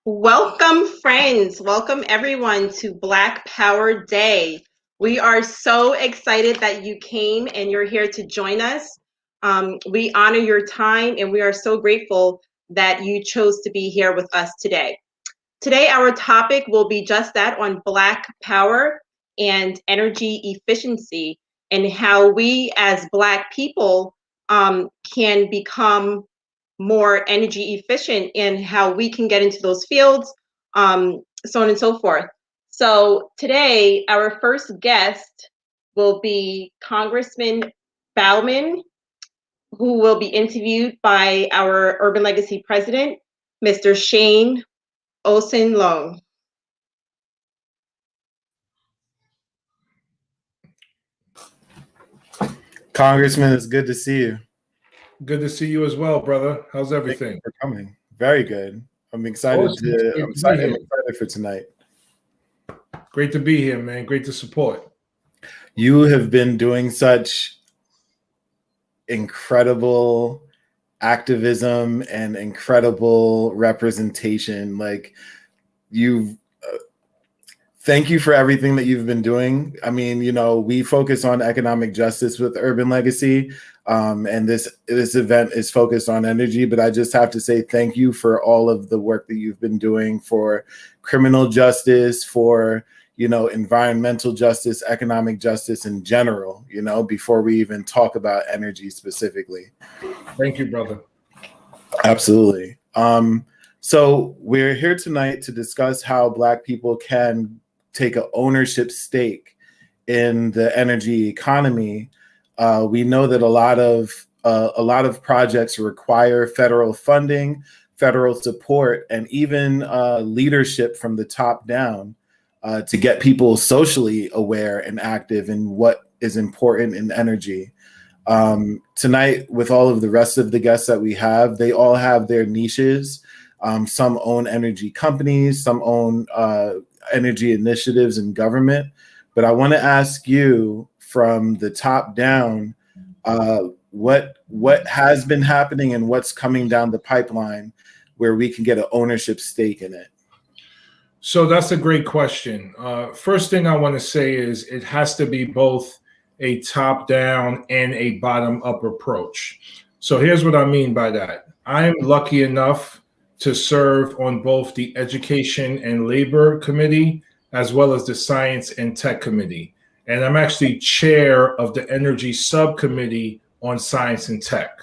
Welcome, friends. Welcome, everyone, to Black Power Day. We are so excited that you came and you're here to join us. We honor your time and we are so grateful that you chose to be here with us today. Today, our topic will be just that on Black Power and energy efficiency and how we as Black people can become more energy efficient and how we can get into those fields, so on and so forth. So today, our first guest will be Congressman Bowman, who will be interviewed by our Urban Legacy president, Mr. Shane Olsen Long. Congressman, it's good to see you. Good to see you as well, brother. How's everything? Thank you for coming. Very good. I'm excited. I'm excited for tonight. Great to be here, man. Great to support. You have been doing such incredible activism and incredible representation. Like thank you for everything that you've been doing. I mean, we focus on economic justice with Urban Legacy, and this event is focused on energy, but I just have to say thank you for all of the work that you've been doing for criminal justice, for, environmental justice, economic justice in general, before we even talk about energy specifically. Thank you, brother. Absolutely. So we're here tonight to discuss how Black people can take an ownership stake in the energy economy. We know that a lot of projects require federal funding, federal support, and even leadership from the top down to get people socially aware and active in what is important in energy. Tonight, with all of the rest of the guests that we have, they all have their niches. Some own energy companies, some own energy initiatives in government. But I want to ask you from the top down, what has been happening and what's coming down the pipeline where we can get an ownership stake in it? So that's a great question. First thing I want to say is it has to be both a top-down and a bottom-up approach. So here's what I mean by that. I'm lucky enough to serve on both the Education and Labor Committee as well as the Science and Tech Committee. And I'm actually chair of the Energy Subcommittee on Science and Tech.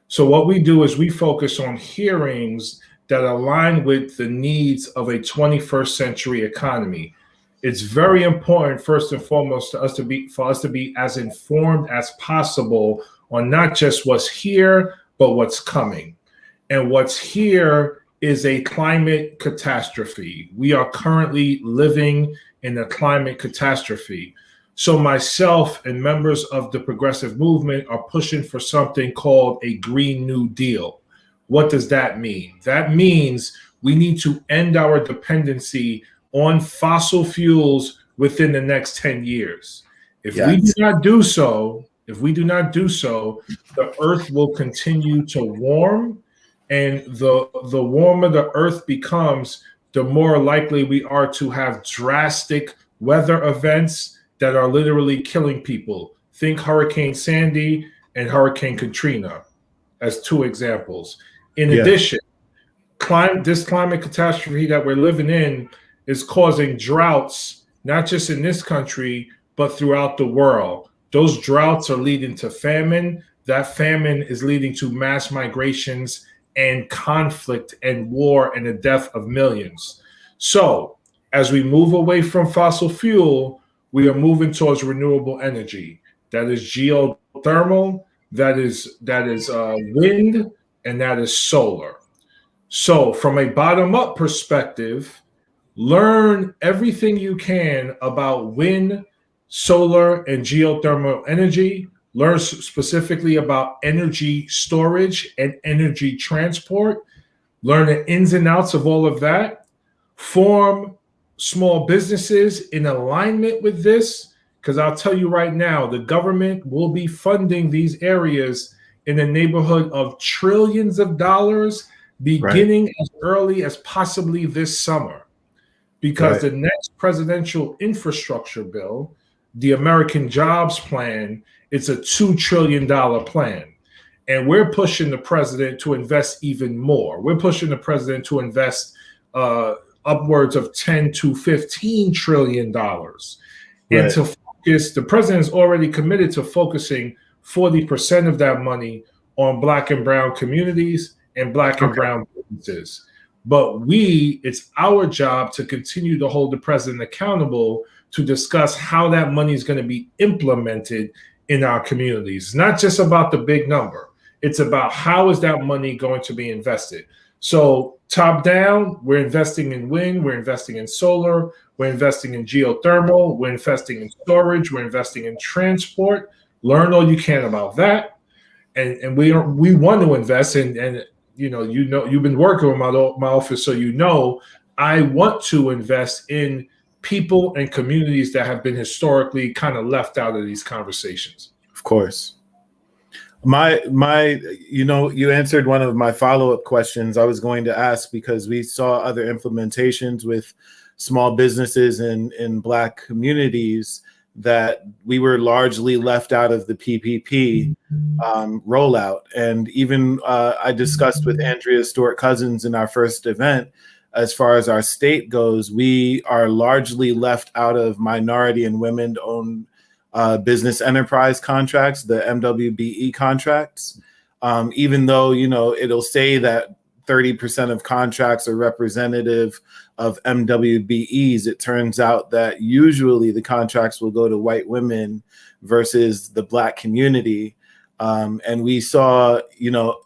So what we do is we focus on hearings that align with the needs of a 21st century economy. It's very important, first and foremost, for us to be as informed as possible on not just what's here, but what's coming. And what's here is a climate catastrophe. We are currently living in a climate catastrophe. So myself and members of the progressive movement are pushing for something called a Green New Deal. What does that mean? That means we need to end our dependency on fossil fuels within the next 10 years. If we do not do so, the earth will continue to warm. And the warmer the earth becomes, the more likely we are to have drastic weather events that are literally killing people. Think Hurricane Sandy and Hurricane Katrina as two examples. In addition, this climate catastrophe that we're living in is causing droughts, not just in this country, but throughout the world. Those droughts are leading to famine. That famine is leading to mass migrations and conflict and war and the death of millions. So as we move away from fossil fuel, we are moving towards renewable energy. That is geothermal, that is wind, and that is solar. So from a bottom-up perspective, learn everything you can about wind, solar, and geothermal energy. Learn specifically about energy storage and energy transport. Learn the ins and outs of all of that. Form small businesses in alignment with this, because I'll tell you right now, the government will be funding these areas in the neighborhood of trillions of dollars beginning as early as possibly this summer, because the next presidential infrastructure bill, the American Jobs Plan, it's a $2 trillion plan. And we're pushing the president to invest even more. We're pushing the president to invest upwards of $10 to $15 trillion. And to focus, the president is already committed to focusing 40% of that money on Black and brown communities and Black and brown businesses. But it's our job to continue to hold the president accountable to discuss how that money is going to be implemented in our communities. It's not just about the big number. It's about how is that money going to be invested. So top down, we're investing in wind, we're investing in solar, we're investing in geothermal, we're investing in storage, we're investing in transport. Learn all you can about that. And we want to invest in, and you've been working with my office, so I want to invest in people and communities that have been historically kind of left out of these conversations. Of course. You answered one of my follow-up questions I was going to ask, because we saw other implementations with small businesses in Black communities that we were largely left out of the PPP rollout. And even I discussed with Andrea Stewart-Cousins in our first event, as far as our state goes, we are largely left out of minority and women-owned business enterprise contracts, the MWBE contracts, even though, it'll say that 30% of contracts are representative of MWBEs. It turns out that usually the contracts will go to white women versus the Black community. And we saw,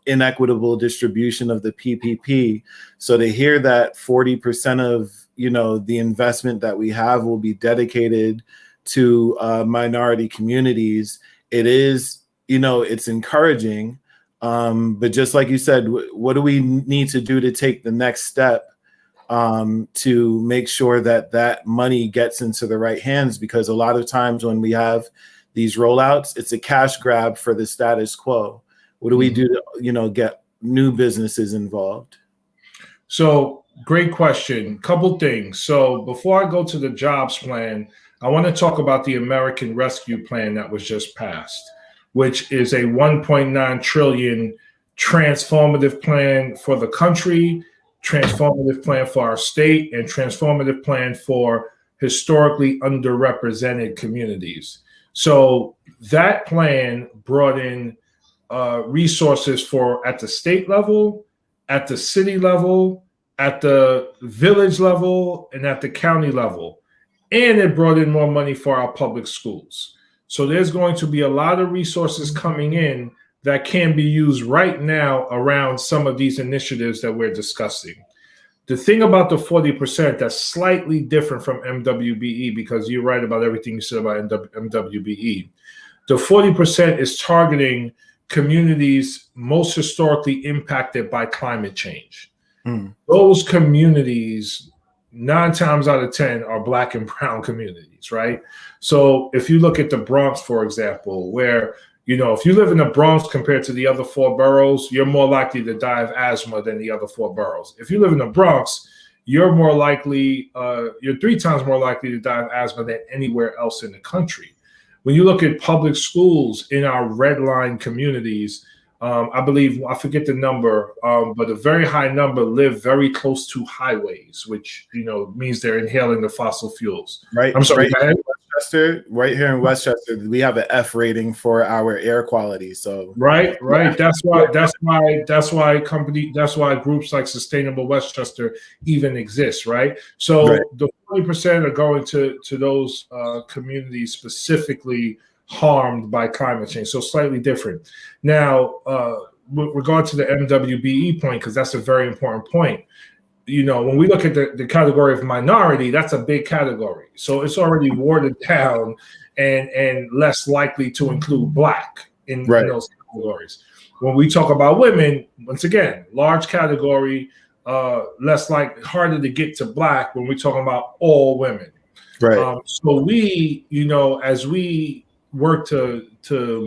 inequitable distribution of the PPP. So to hear that 40% of, the investment that we have will be dedicated to minority communities, it is, it's encouraging. But just like you said, what do we need to do to take the next step to make sure that money gets into the right hands? Because a lot of times when we have these rollouts, it's a cash grab for the status quo. What do we do to, get new businesses involved? So great question. Couple things. So before I go to the jobs plan, I want to talk about the American Rescue Plan that was just passed, which is a 1.9 trillion transformative plan for the country, transformative plan for our state, and transformative plan for historically underrepresented communities. So that plan brought in resources at the state level, at the city level, at the village level, and at the county level. And it brought in more money for our public schools. So there's going to be a lot of resources coming in that can be used right now around some of these initiatives that we're discussing. The thing about the 40% that's slightly different from MWBE, because you're right about everything you said about MWBE. The 40% is targeting communities most historically impacted by climate change. Those communities, 9 times out of 10, are Black and brown communities, right? So if you look at the Bronx, for example, where, if you live in the Bronx compared to the other 4 boroughs, you're more likely to die of asthma than the other 4 boroughs. If you live in the Bronx, you're 3 times more likely to die of asthma than anywhere else in the country. When you look at public schools in our red line communities, I believe, I forget the number, but a very high number live very close to highways, which, means they're inhaling the fossil fuels. Right. I'm sorry. Right here in Westchester, we have an F rating for our air quality. So right. That's why groups like Sustainable Westchester even exist, right? So the 40% are going to those communities specifically harmed by climate change. So slightly different. Now, with regard to the MWBE point, because that's a very important point, when we look at the category of minority, that's a big category. So it's already watered down and less likely to include Black in those categories. When we talk about women, once again, large category, harder to get to Black when we're talking about all women. Right. So we, as we work to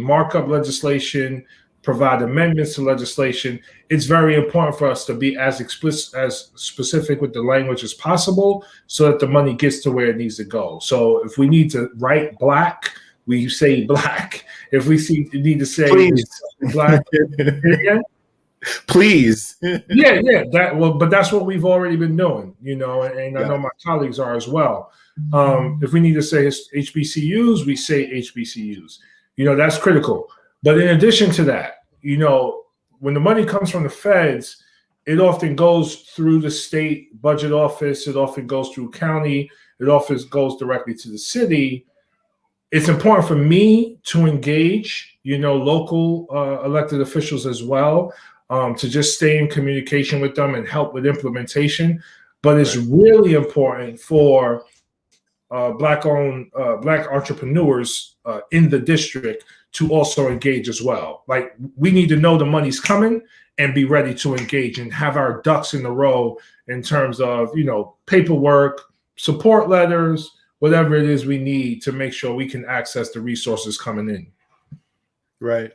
mark up legislation, provide amendments to legislation. It's very important for us to be as explicit, as specific with the language as possible so that the money gets to where it needs to go. So if we need to write black, we say black. If we need to say black, again, please. yeah, but that's what we've already been doing, and I know my colleagues are as well. If we need to say HBCUs, we say HBCUs. That's critical. But in addition to that, when the money comes from the feds, it often goes through the state budget office. It often goes through county. It often goes directly to the city. It's important for me to engage, local elected officials as well, to just stay in communication with them and help with implementation. But it's really important for Black entrepreneurs in the district to also engage as well. Like, we need to know the money's coming and be ready to engage and have our ducks in a row in terms of, paperwork, support letters, whatever it is we need to make sure we can access the resources coming in. Right.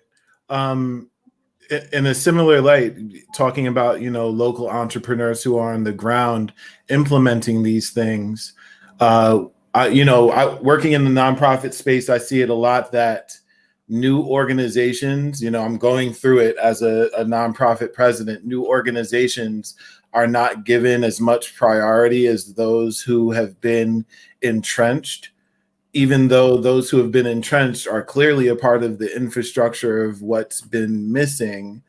In a similar light, talking about, local entrepreneurs who are on the ground implementing these things, working in the nonprofit space, I see it a lot that new organizations, I'm going through it as a nonprofit president, new organizations are not given as much priority as those who have been entrenched, even though those who have been entrenched are clearly a part of the infrastructure of what's been missing.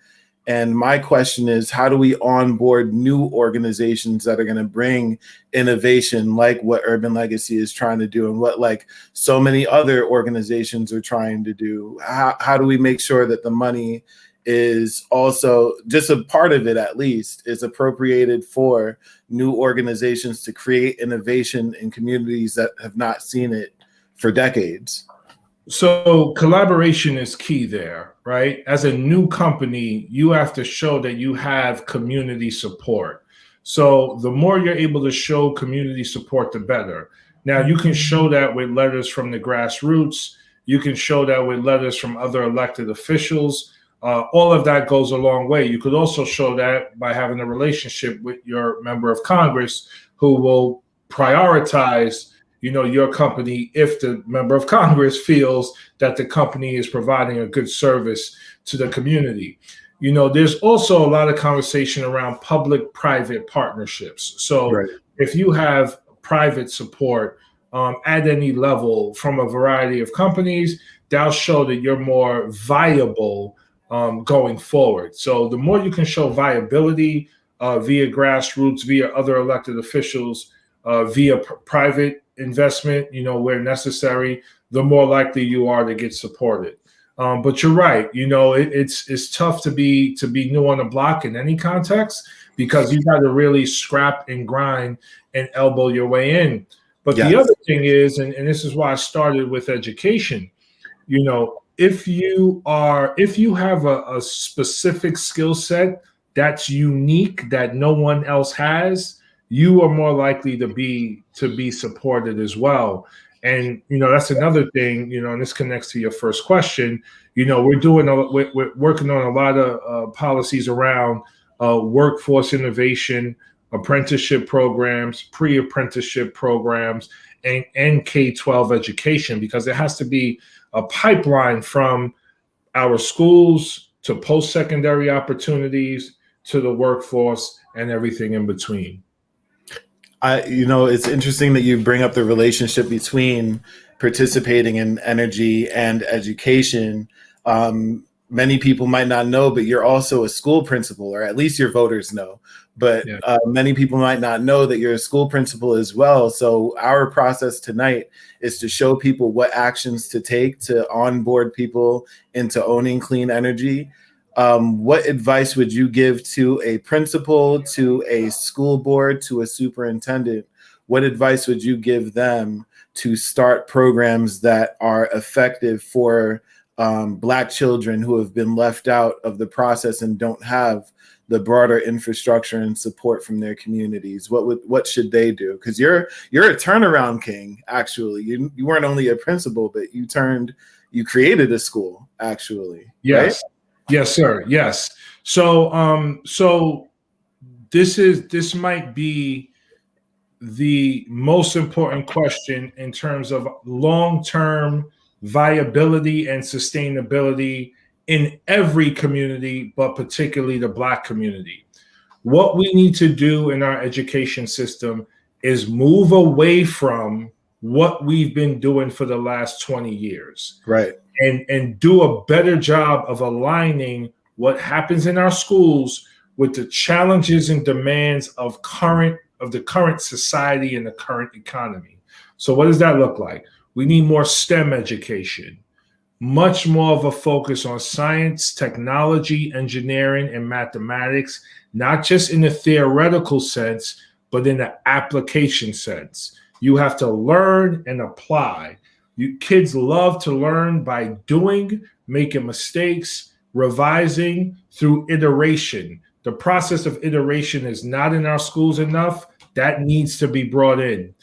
And my question is, how do we onboard new organizations that are going to bring innovation like what Urban Legacy is trying to do and what like so many other organizations are trying to do? How do we make sure that the money is also, just a part of it at least, is appropriated for new organizations to create innovation in communities that have not seen it for decades? So collaboration is key there, right? As a new company, you have to show that you have community support. So the more you're able to show community support, the better. Now, you can show that with letters from the grassroots. You can show that with letters from other elected officials. All of that goes a long way. You could also show that by having a relationship with your member of Congress who will prioritize your company if the member of Congress feels that the company is providing a good service to the community. There's also a lot of conversation around public-private partnerships. So if you have private support at any level from a variety of companies, that'll show that you're more viable going forward. So the more you can show viability via grassroots, via other elected officials, via private investment, where necessary, the more likely you are to get supported. But you're right. It's tough to be new on the block in any context because you got to really scrap and grind and elbow your way in. But the other thing is, and this is why I started with education, if you have a specific skill set that's unique that no one else has, you are more likely to be supported as well. And that's another thing, and this connects to your first question. We're working on a lot of policies around workforce innovation, apprenticeship programs, pre-apprenticeship programs, and K-12 education, because there has to be a pipeline from our schools to post-secondary opportunities to the workforce and everything in between. It's interesting that you bring up the relationship between participating in energy and education. Many people might not know, but you're also a school principal, or at least your voters know. But many people might not know that you're a school principal as well. So our process tonight is to show people what actions to take to onboard people into owning clean energy. What advice would you give to a principal, to a school board, to a superintendent? What advice would you give them to start programs that are effective for Black children who have been left out of the process and don't have the broader infrastructure and support from their communities? What should they do? Because you're a turnaround king, actually. You weren't only a principal, but you created a school, actually. Yes. Right? Yes, sir. Yes. So this might be the most important question in terms of long-term viability and sustainability in every community, but particularly the Black community. What we need to do in our education system is move away from what we've been doing for the last 20 years. Right. And do a better job of aligning what happens in our schools with the challenges and demands of the current society and the current economy. So what does that look like? We need more STEM education, much more of a focus on science, technology, engineering, and mathematics, not just in the theoretical sense, but in the application sense. You have to learn and apply. Kids love to learn by doing, making mistakes, revising through iteration. The process of iteration is not in our schools enough. That needs to be brought in.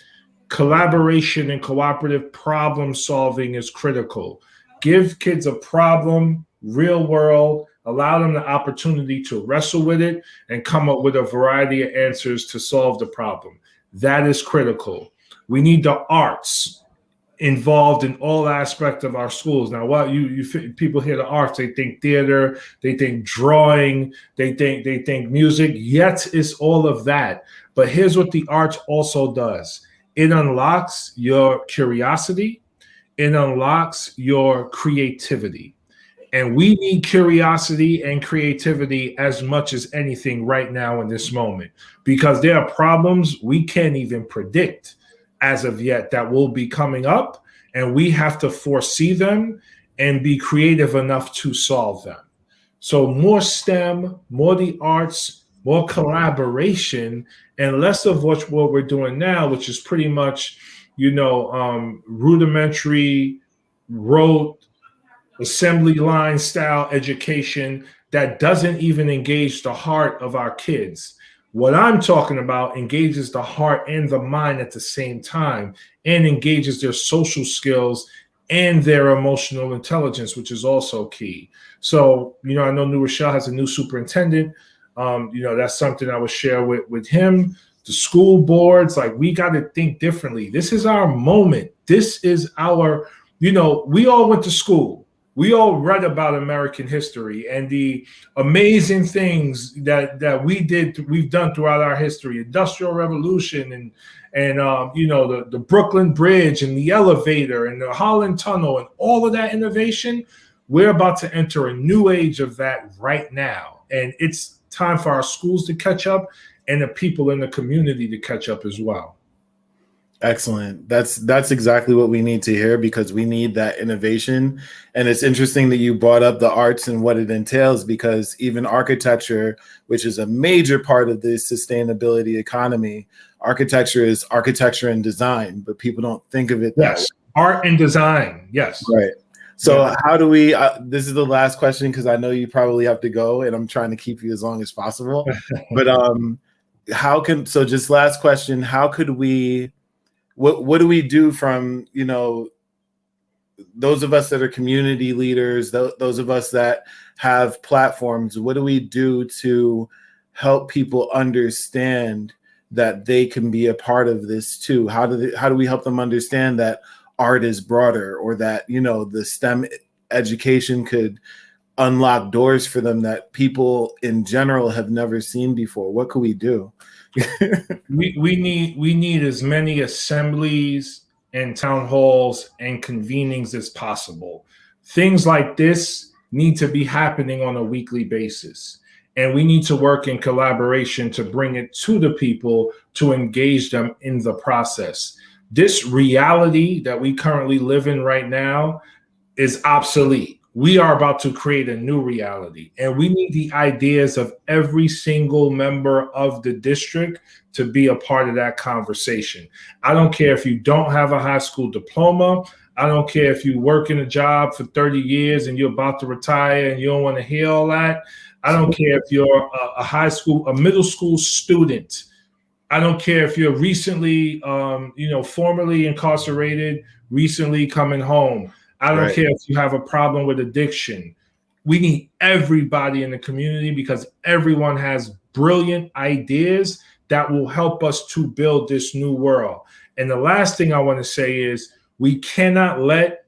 Collaboration and cooperative problem solving is critical. Give kids a problem, real world, allow them the opportunity to wrestle with it and come up with a variety of answers to solve the problem. That is critical. We need the arts involved in all aspects of our schools. Now, what people hear the arts, they think theater, they think drawing, they think music. Yet it's all of that. But here's what the arts also does. It unlocks your curiosity. It unlocks your creativity. And we need curiosity and creativity as much as anything right now in this moment, because there are problems we can't even predict as of yet that will be coming up, and we have to foresee them and be creative enough to solve them. So more STEM, more the arts, more collaboration, and less of what we're doing now, which is pretty much, rudimentary, rote, assembly line style education that doesn't even engage the heart of our kids. What I'm talking about engages the heart and the mind at the same time, and engages their social skills and their emotional intelligence, which is also key. So, I know New Rochelle has a new superintendent. That's something I would share with him. The school boards, we got to think differently. This is our moment. This is our, we all went to school. We all read about American history and the amazing things that we've done throughout our history, Industrial Revolution and the Brooklyn Bridge and the elevator and the Holland Tunnel and all of that innovation. We're about to enter a new age of that right now. And it's time for our schools to catch up and the people in the community to catch up as well. Excellent. That's exactly what we need to hear, because we need that innovation. And it's interesting that you brought up the arts and what it entails, because even architecture, which is a major part of the sustainability economy, architecture is architecture and design, but people don't think of it that way. Art and design. Yes. Right. So how do we, this is the last question, because I know you probably have to go and I'm trying to keep you as long as possible. But just last question, how could we, what do we do from, those of us that are community leaders, those of us that have platforms, what do we do to help people understand that they can be a part of this too? How do we help them understand that art is broader, or that, the STEM education could unlock doors for them that people in general have never seen before? What could we do? we need as many assemblies and town halls and convenings as possible. Things like this need to be happening on a weekly basis. And we need to work in collaboration to bring it to the people, to engage them in the process. This reality that we currently live in right now is obsolete. We are about to create a new reality, and we need the ideas of every single member of the district to be a part of that conversation. I don't care if you don't have a high school diploma. I don't care if you work in a job for 30 years and you're about to retire and you don't want to hear all that. I don't care if you're a middle school student. I don't care if you're recently, formerly incarcerated, recently coming home. I don't care if you have a problem with addiction. We need everybody in the community because everyone has brilliant ideas that will help us to build this new world. And the last thing I want to say is we cannot let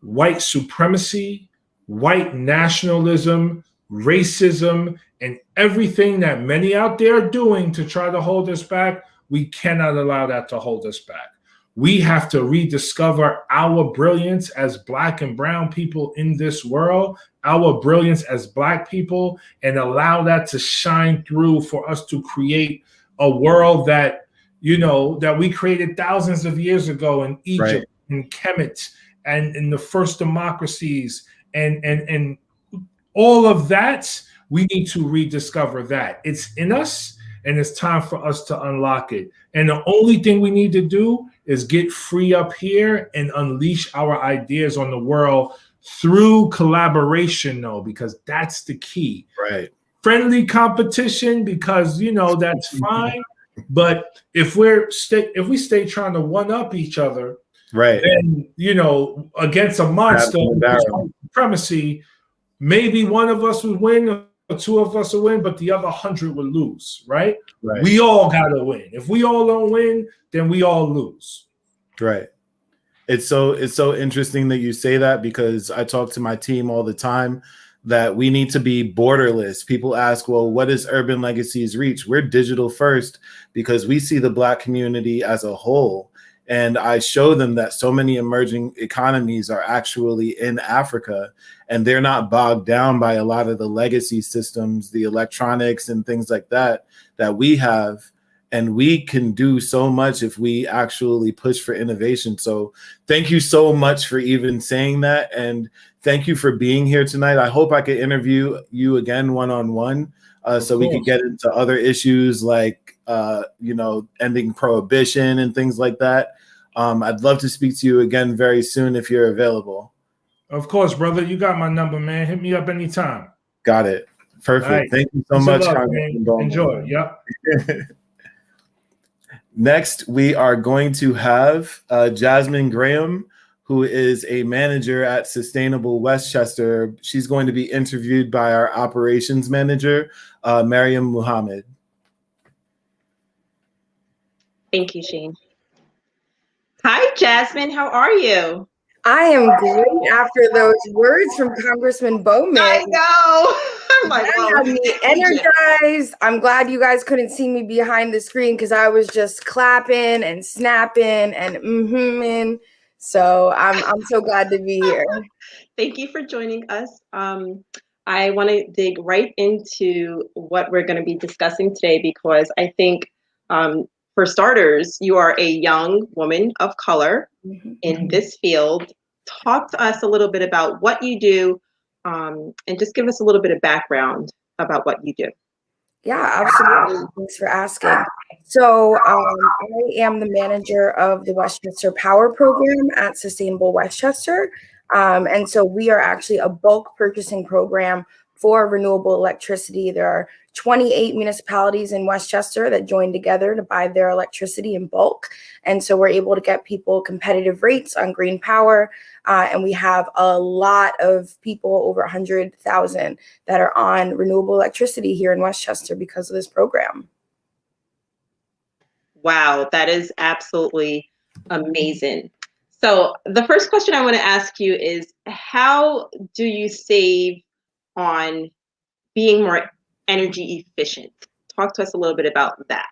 white supremacy, white nationalism, racism, and everything that many out there are doing to try to hold us back, we cannot allow that to hold us back. We have to rediscover our brilliance as Black and brown people in this world, our brilliance as Black people, and allow that to shine through for us to create a world that, you know, that we created thousands of years ago in Egypt, right, in Kemet, and in the first democracies, and all of that. We need to rediscover that. It's in us, and it's time for us to unlock it. And the only thing we need to do is get free up here and unleash our ideas on the world through collaboration, though, because that's the key. Right. Friendly competition, because, you know, that's fine. But if we stay trying to one up each other, right, then, you know, against a monster of supremacy, maybe one of us would win, or two of us would win, but the other 100 would lose, right? We all gotta win. If we all don't win, then we all lose. Right. It's so interesting that you say that, because I talk to my team all the time that we need to be borderless. People ask, well, what is Urban Legacy's reach? We're digital first because we see the Black community as a whole. And I show them that so many emerging economies are actually in Africa, and they're not bogged down by a lot of the legacy systems, the electronics and things like that we have. And we can do so much if we actually push for innovation. So thank you so much for even saying that. And thank you for being here tonight. I hope I could interview you again one-on-one so we could get into other issues like, you know, ending prohibition and things like that. I'd love to speak to you again very soon if you're available. Of course, brother. You got my number, man. Hit me up anytime. Got it. Perfect. Right. Thank you so much. Enjoy. Yep. Next, we are going to have Jasmine Graham, who is a manager at Sustainable Westchester. She's going to be interviewed by our operations manager, Mariam Muhammad. Thank you, Shane. Hi, Jasmine. How are you? I am great after those words from Congressman Bowman. I know. I'm like, that had me energized. I'm glad you guys couldn't see me behind the screen because I was just clapping and snapping and So I'm so glad to be here. Thank you for joining us. I want to dig right into what we're going to be discussing today, because I think for starters, you are a young woman of color in this field. Talk to us a little bit about what you do, and just give us a little bit of background about what you do. Yeah, absolutely. Thanks for asking. So I am the manager of the Westchester Power Program at Sustainable Westchester. And so we are actually a bulk purchasing program for renewable electricity. There are 28 municipalities in Westchester that join together to buy their electricity in bulk. And so we're able to get people competitive rates on green power. And we have a lot of people, over 100,000, that are on renewable electricity here in Westchester because of this program. Wow, that is absolutely amazing. So the first question I want to ask you is, how do you save on being more energy efficient? Talk to us a little bit about that.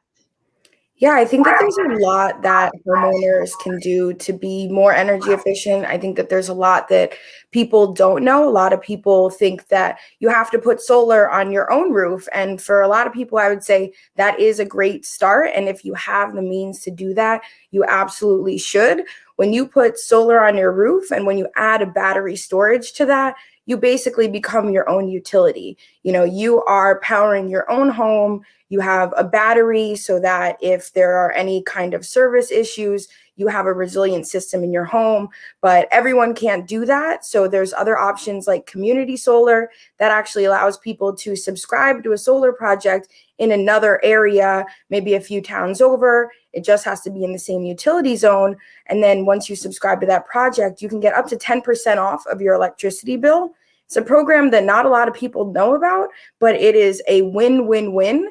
Yeah, I think that there's a lot that homeowners can do to be more energy efficient. I think that there's a lot that people don't know. A lot of people think that you have to put solar on your own roof. And for a lot of people, I would say that is a great start. And if you have the means to do that, you absolutely should. When you put solar on your roof and when you add a battery storage to that, you basically become your own utility. You know, you are powering your own home. You have a battery so that if there are any kind of service issues, you have a resilient system in your home. But everyone can't do that. So there's other options like community solar that actually allows people to subscribe to a solar project in another area, maybe a few towns over. It just has to be in the same utility zone. And then once you subscribe to that project, you can get up to 10% off of your electricity bill. It's a program that not a lot of people know about, but it is a win-win-win.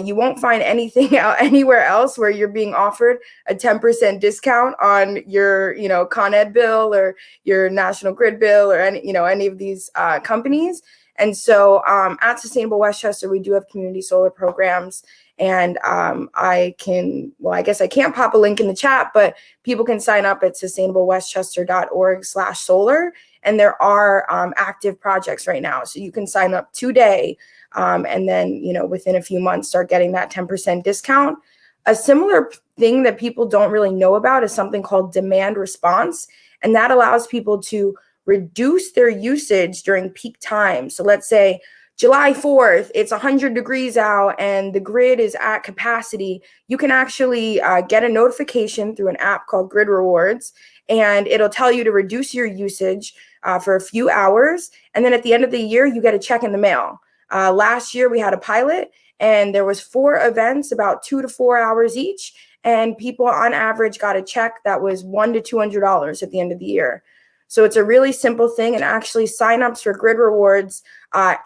You won't find anything out anywhere else where you're being offered a 10% discount on your, Con Ed bill or your National Grid bill or any of these companies. And so at Sustainable Westchester, we do have community solar programs. And I guess I can't pop a link in the chat, but people can sign up at sustainablewestchester.org/solar. And there are active projects right now. So you can sign up today and then, within a few months, start getting that 10% discount. A similar thing that people don't really know about is something called demand response. And that allows people to reduce their usage during peak time. So let's say July 4th, it's 100 degrees out and the grid is at capacity. You can actually get a notification through an app called Grid Rewards, and it'll tell you to reduce your usage for a few hours. And then at the end of the year, you get a check in the mail. Last year, we had a pilot, and there was 4 events, about 2 to 4 hours each. And people on average got a check that was $100 to $200 at the end of the year. So it's a really simple thing, and actually signups for Grid Rewards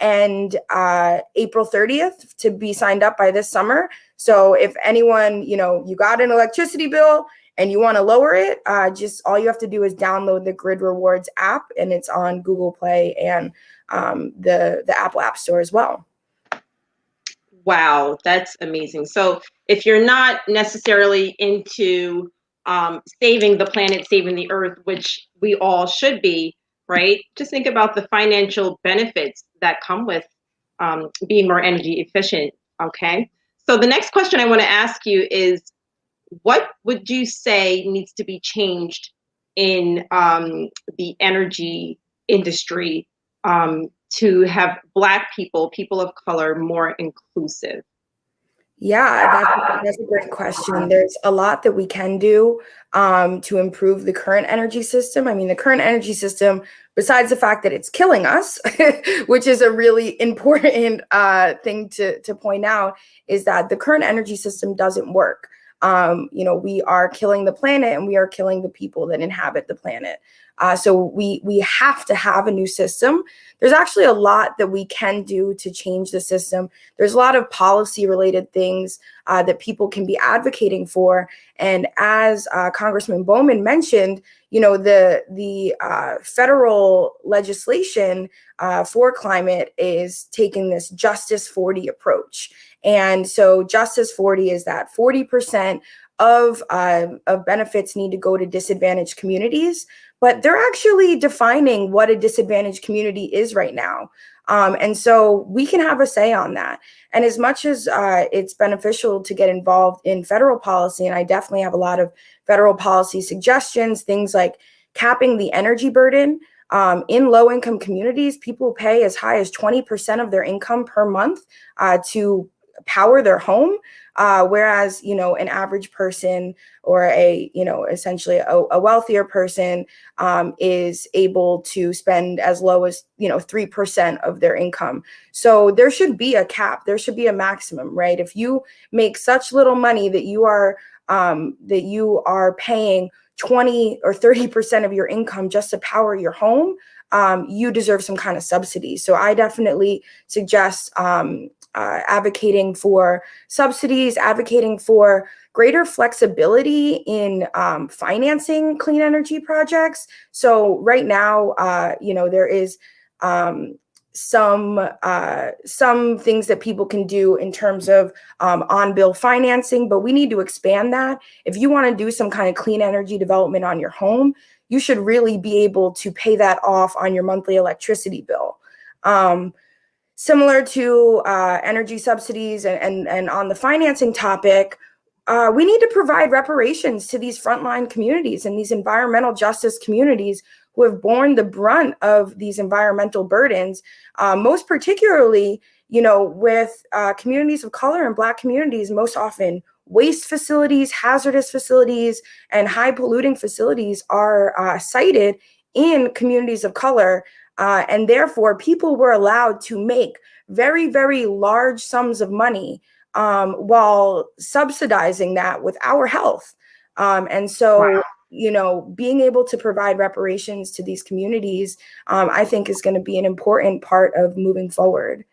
end April 30th to be signed up by this summer. So if anyone, you got an electricity bill and you want to lower it, just all you have to do is download the Grid Rewards app, and it's on Google Play and the Apple App Store as well. Wow, that's amazing. So if you're not necessarily into saving the planet, saving the earth, which we all should be, right? Just think about the financial benefits that come with being more energy efficient, okay? So the next question I want to ask you is, what would you say needs to be changed in the energy industry to have Black people of color, more inclusive? Yeah, that's a great question. There's a lot that we can do to improve the current energy system. I mean, the current energy system, besides the fact that it's killing us, which is a really important thing to point out, is that the current energy system doesn't work. We are killing the planet, and we are killing the people that inhabit the planet. So we have to have a new system. There's actually a lot that we can do to change the system. There's a lot of policy related things that people can be advocating for. And as Congressman Bowman mentioned, the federal legislation for climate is taking this Justice 40 approach. And so Justice 40 is that 40% of benefits need to go to disadvantaged communities, but they're actually defining what a disadvantaged community is right now. And so we can have a say on that. And as much as it's beneficial to get involved in federal policy, and I definitely have a lot of federal policy suggestions, things like capping the energy burden. In low-income communities, people pay as high as 20% of their income per month to power their home, whereas an average person or essentially a wealthier person is able to spend as low as 3% of their income. So there should be a cap. There should be a maximum, right? If you make such little money that you are paying 20 or 30% of your income just to power your home, you deserve some kind of subsidy. So I definitely suggest advocating for subsidies, advocating for greater flexibility in financing clean energy projects. So right now, there is some things that people can do in terms of on-bill financing, but we need to expand that. If you want to do some kind of clean energy development on your home, you should really be able to pay that off on your monthly electricity bill. Similar to energy subsidies and on the financing topic, we need to provide reparations to these frontline communities and these environmental justice communities who have borne the brunt of these environmental burdens, most particularly, with communities of color and Black communities, most often waste facilities, hazardous facilities, and high polluting facilities are sited in communities of color. And therefore, people were allowed to make very, very large sums of money while subsidizing that with our health. And so being able to provide reparations to these communities, I think is going to be an important part of moving forward.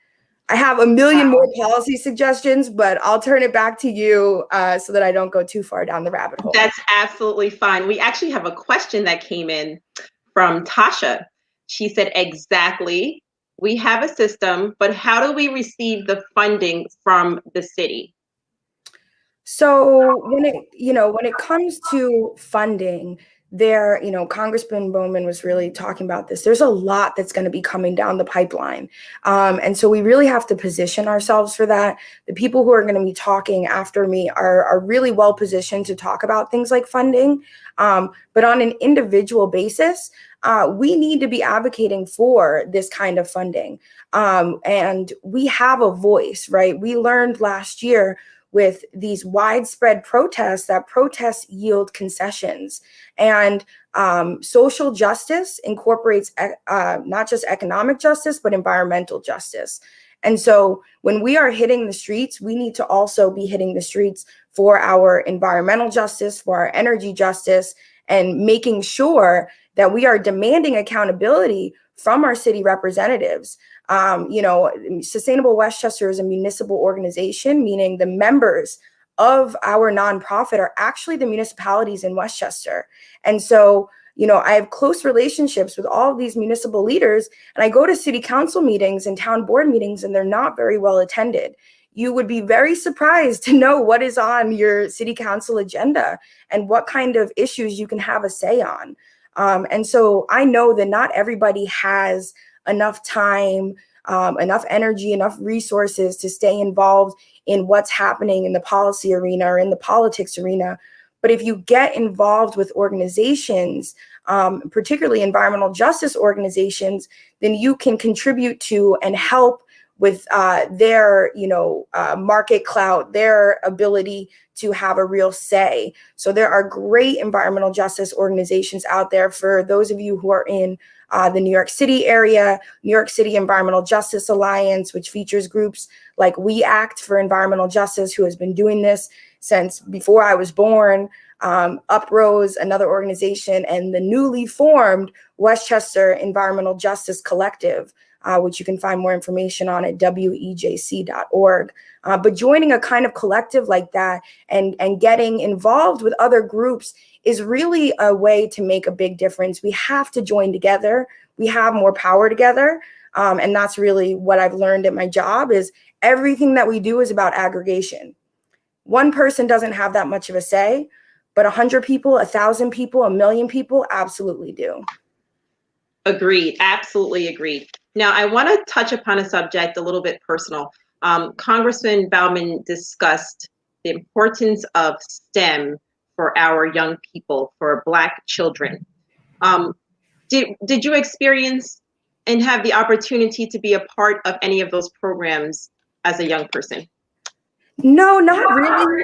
I have a million more policy suggestions, but I'll turn it back to you so that I don't go too far down the rabbit hole. That's absolutely fine. We actually have a question that came in from Tasha. She said, exactly. We have a system, but how do we receive the funding from the city? So when it comes to funding, Congressman Bowman was really talking about this. There's a lot that's going to be coming down the pipeline. And so we really have to position ourselves for that. The people who are going to be talking after me are really well positioned to talk about things like funding. But on an individual basis, we need to be advocating for this kind of funding. And we have a voice, right? We learned last year with these widespread protests that protests yield concessions. And social justice incorporates not just economic justice, but environmental justice. And so when we are hitting the streets, we need to also be hitting the streets for our environmental justice, for our energy justice, and making sure that we are demanding accountability from our city representatives. Sustainable Westchester is a municipal organization, meaning the members of our nonprofit are actually the municipalities in Westchester. And so, I have close relationships with all of these municipal leaders, and I go to city council meetings and town board meetings, and they're not very well attended. You would be very surprised to know what is on your city council agenda and what kind of issues you can have a say on. And so I know that not everybody has enough time, enough energy, enough resources to stay involved in what's happening in the policy arena or in the politics arena. But if you get involved with organizations, particularly environmental justice organizations, then you can contribute to and help with their, market clout, their ability to have a real say. So there are great environmental justice organizations out there. For those of you who are in the New York City area, New York City Environmental Justice Alliance, which features groups like We Act for Environmental Justice, who has been doing this since before I was born, Uprose, another organization, and the newly formed Westchester Environmental Justice Collective, which you can find more information on at wejc.org. But joining a kind of collective like that and getting involved with other groups is really a way to make a big difference. We have to join together. We have more power together. And that's really what I've learned at my job is everything that we do is about aggregation. One person doesn't have that much of a say, but 100 people, 1,000 people, 1,000,000 people absolutely do. Agreed. Absolutely agreed. Now, I want to touch upon a subject a little bit personal. Congressman Bowman discussed the importance of STEM for our young people, for Black children. Did you experience and have the opportunity to be a part of any of those programs as a young person? No, not really.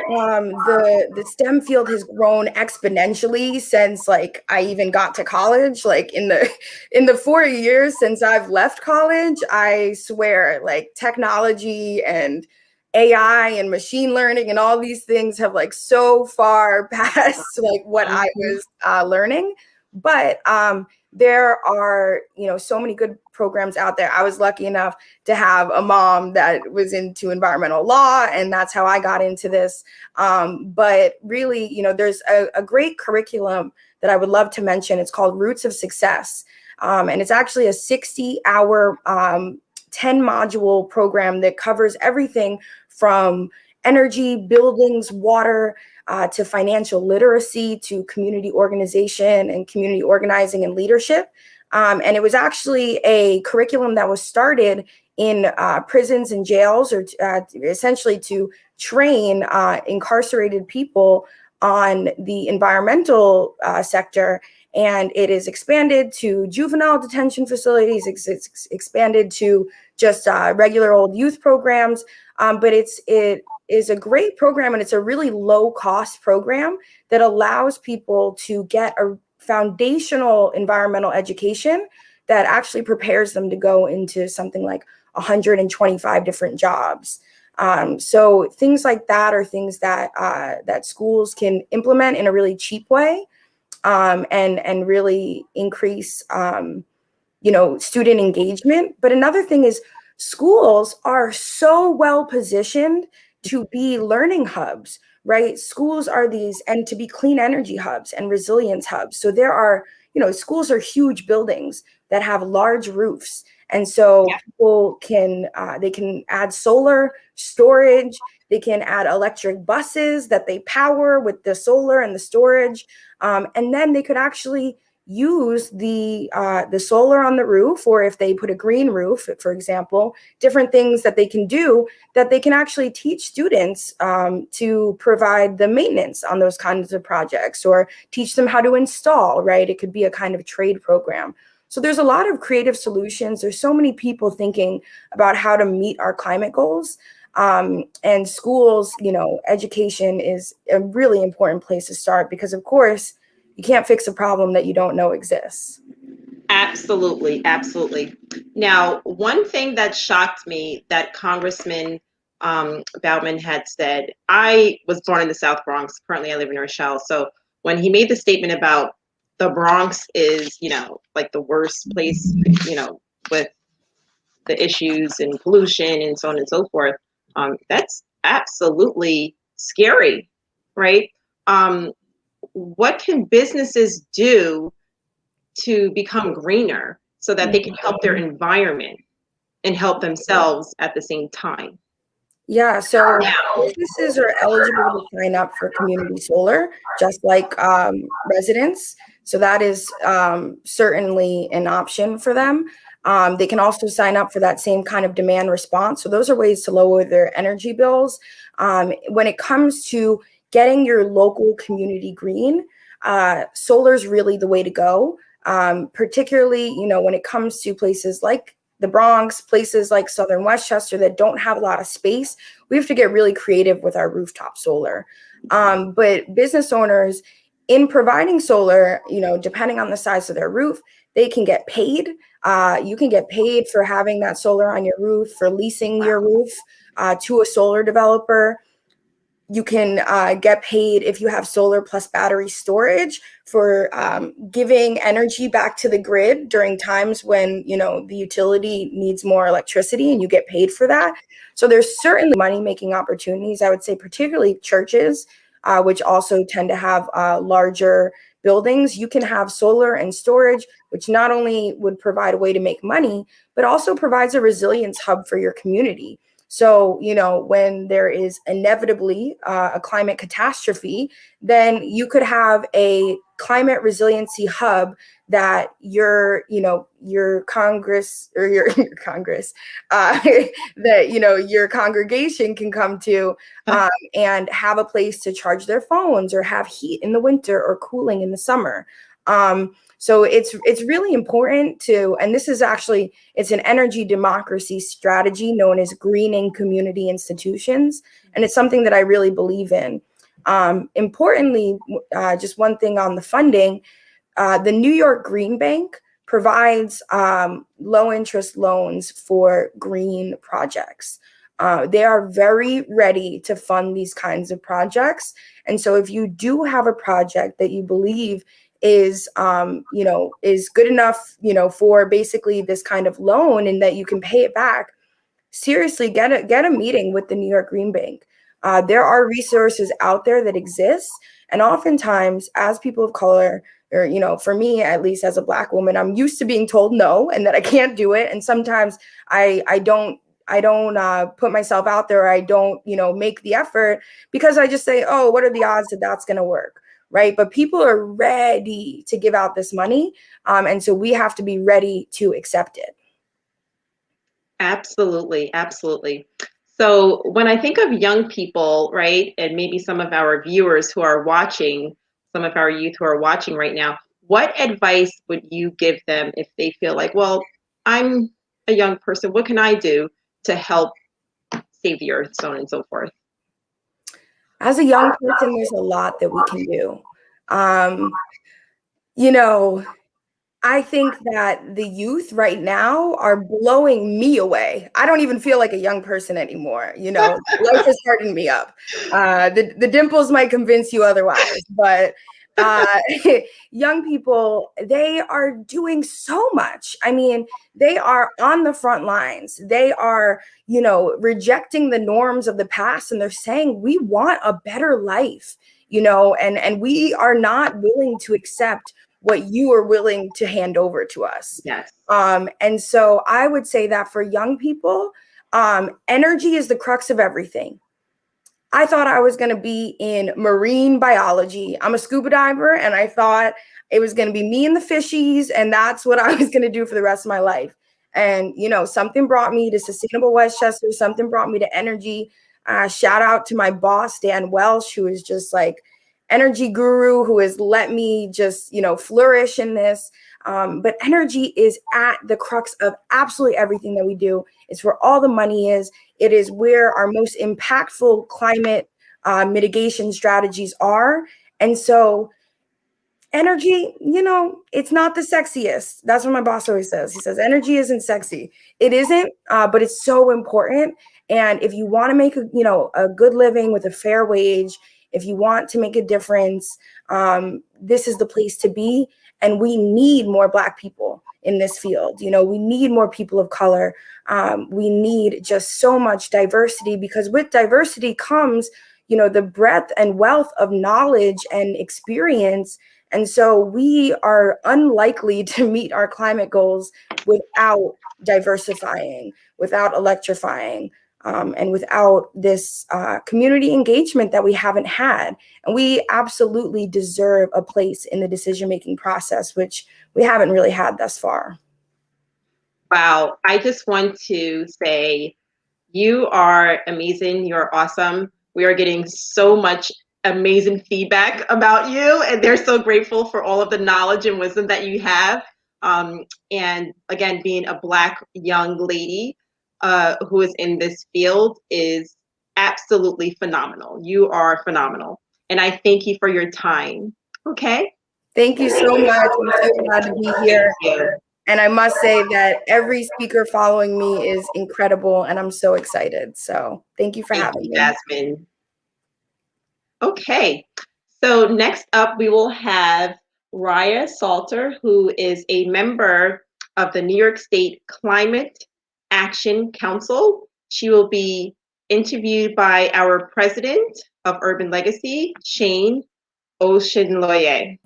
The STEM field has grown exponentially since I even got to college. In the 4 years since I've left college, I swear technology and AI and machine learning and all these things have so far past what I was learning. But there are so many good programs out there. I was lucky enough to have a mom that was into environmental law, and that's how I got into this. But really, there's a great curriculum that I would love to mention. It's called Roots of Success, and it's actually a 60-hour 10-module program that covers everything from energy, buildings, water, to financial literacy, to community organization and community organizing and leadership. And it was actually a curriculum that was started in prisons and jails, or essentially to train incarcerated people on the environmental sector. And it is expanded to juvenile detention facilities. It's expanded to just regular old youth programs. But it is a great program, and it's a really low cost program that allows people to get a foundational environmental education that actually prepares them to go into something like 125 different jobs. So things like that are things that that schools can implement in a really cheap way. and really increase, student engagement. But another thing is schools are so well positioned to be learning hubs, right? Schools are these, and to be clean energy hubs and resilience hubs. So there are, schools are huge buildings that have large roofs. And so people they can add solar storage, they can add electric buses that they power with the solar and the storage. And then they could actually use the solar on the roof, or if they put a green roof, for example, different things that they can do that they can actually teach students to provide the maintenance on those kinds of projects, or teach them how to install, right? It could be a kind of trade program. So there's a lot of creative solutions. There's so many people thinking about how to meet our climate goals. And schools, education is a really important place to start, because of course, you can't fix a problem that you don't know exists. Absolutely. Absolutely. Now, one thing that shocked me that Congressman Bowman had said, I was born in the South Bronx. Currently, I live in Rochelle. So when he made the statement about the Bronx is, like the worst place, with the issues and pollution and so on and so forth, that's absolutely scary, right? What can businesses do to become greener so that they can help their environment and help themselves at the same time? Yeah, so businesses are eligible to sign up for community solar, just like residents. So that is certainly an option for them. They can also sign up for that same kind of demand response. So those are ways to lower their energy bills. When it comes to getting your local community green, solar is really the way to go. Particularly, when it comes to places like the Bronx, places like Southern Westchester that don't have a lot of space, we have to get really creative with our rooftop solar. But business owners, in providing solar, depending on the size of their roof, they can get paid. You can get paid for having that solar on your roof, for leasing your roof to a solar developer. You can get paid if you have solar plus battery storage for giving energy back to the grid during times when, the utility needs more electricity, and you get paid for that. So there's certainly money-making opportunities, I would say, particularly churches, which also tend to have larger buildings. You can have solar and storage, which not only would provide a way to make money, but also provides a resilience hub for your community. So, when there is inevitably a climate catastrophe, then you could have a climate resiliency hub that your Congress or your Congress, that, your congregation can come to and have a place to charge their phones, or have heat in the winter or cooling in the summer. So it's really important to, and this is actually, it's an energy democracy strategy known as greening community institutions. And it's something that I really believe in. Importantly, just one thing on the funding, the New York Green Bank provides low interest loans for green projects. They are very ready to fund these kinds of projects. And so if you do have a project that you believe is good enough, for basically this kind of loan, and that you can pay it back, seriously, get a meeting with the New York Green Bank. There are resources out there that exist. And oftentimes, as people of color, or, for me, at least as a Black woman, I'm used to being told no and that I can't do it. And sometimes I don't put myself out there. Or I don't, make the effort, because I just say, oh, what are the odds that that's going to work? Right. But people are ready to give out this money. And so we have to be ready to accept it. Absolutely. Absolutely. So when I think of young people, right, and maybe some of our viewers who are watching, some of our youth who are watching right now, what advice would you give them if they feel like, well, I'm a young person, what can I do to help save the earth, so on and so forth? As a young person, there's a lot that we can do. I think that the youth right now are blowing me away. I don't even feel like a young person anymore. Life has hardened me up. The dimples might convince you otherwise, but uh, young people, they are doing so much. I mean, they are on the front lines. They are, rejecting the norms of the past, and they're saying, we want a better life, and we are not willing to accept what you are willing to hand over to us. Yes. And so I would say that for young people, energy is the crux of everything. I thought I was going to be in marine biology. I'm a scuba diver, and I thought it was going to be me and the fishies, and that's what I was going to do for the rest of my life. And, something brought me to Sustainable Westchester, something brought me to energy. Shout out to my boss, Dan Welsh, who is just like energy guru, who has let me just, flourish in this. But energy is at the crux of absolutely everything that we do. It's where all the money is. It is where our most impactful climate mitigation strategies are. And so energy, it's not the sexiest. That's what my boss always says. He says, energy isn't sexy. It isn't, but it's so important. And if you want to make a good living with a fair wage, if you want to make a difference, this is the place to be. And we need more Black people in this field. We need more people of color. We need just so much diversity, because with diversity comes, the breadth and wealth of knowledge and experience. And so we are unlikely to meet our climate goals without diversifying, without electrifying, and without this community engagement that we haven't had. And we absolutely deserve a place in the decision-making process, which we haven't really had thus far. Wow. I just want to say you are amazing. You're awesome. We are getting so much amazing feedback about you, and they're so grateful for all of the knowledge and wisdom that you have. And again, being a Black young lady who is in this field is absolutely phenomenal. You are phenomenal. And I thank you for your time. Okay. Thank you so much. I'm so glad to be here. And I must say that every speaker following me is incredible, and I'm so excited. So thank you for having me. Jasmine. Okay. So next up, we will have Raya Salter, who is a member of the New York State Climate Action Council. She will be interviewed by our president of Urban Legacy, Shane Oceanloye.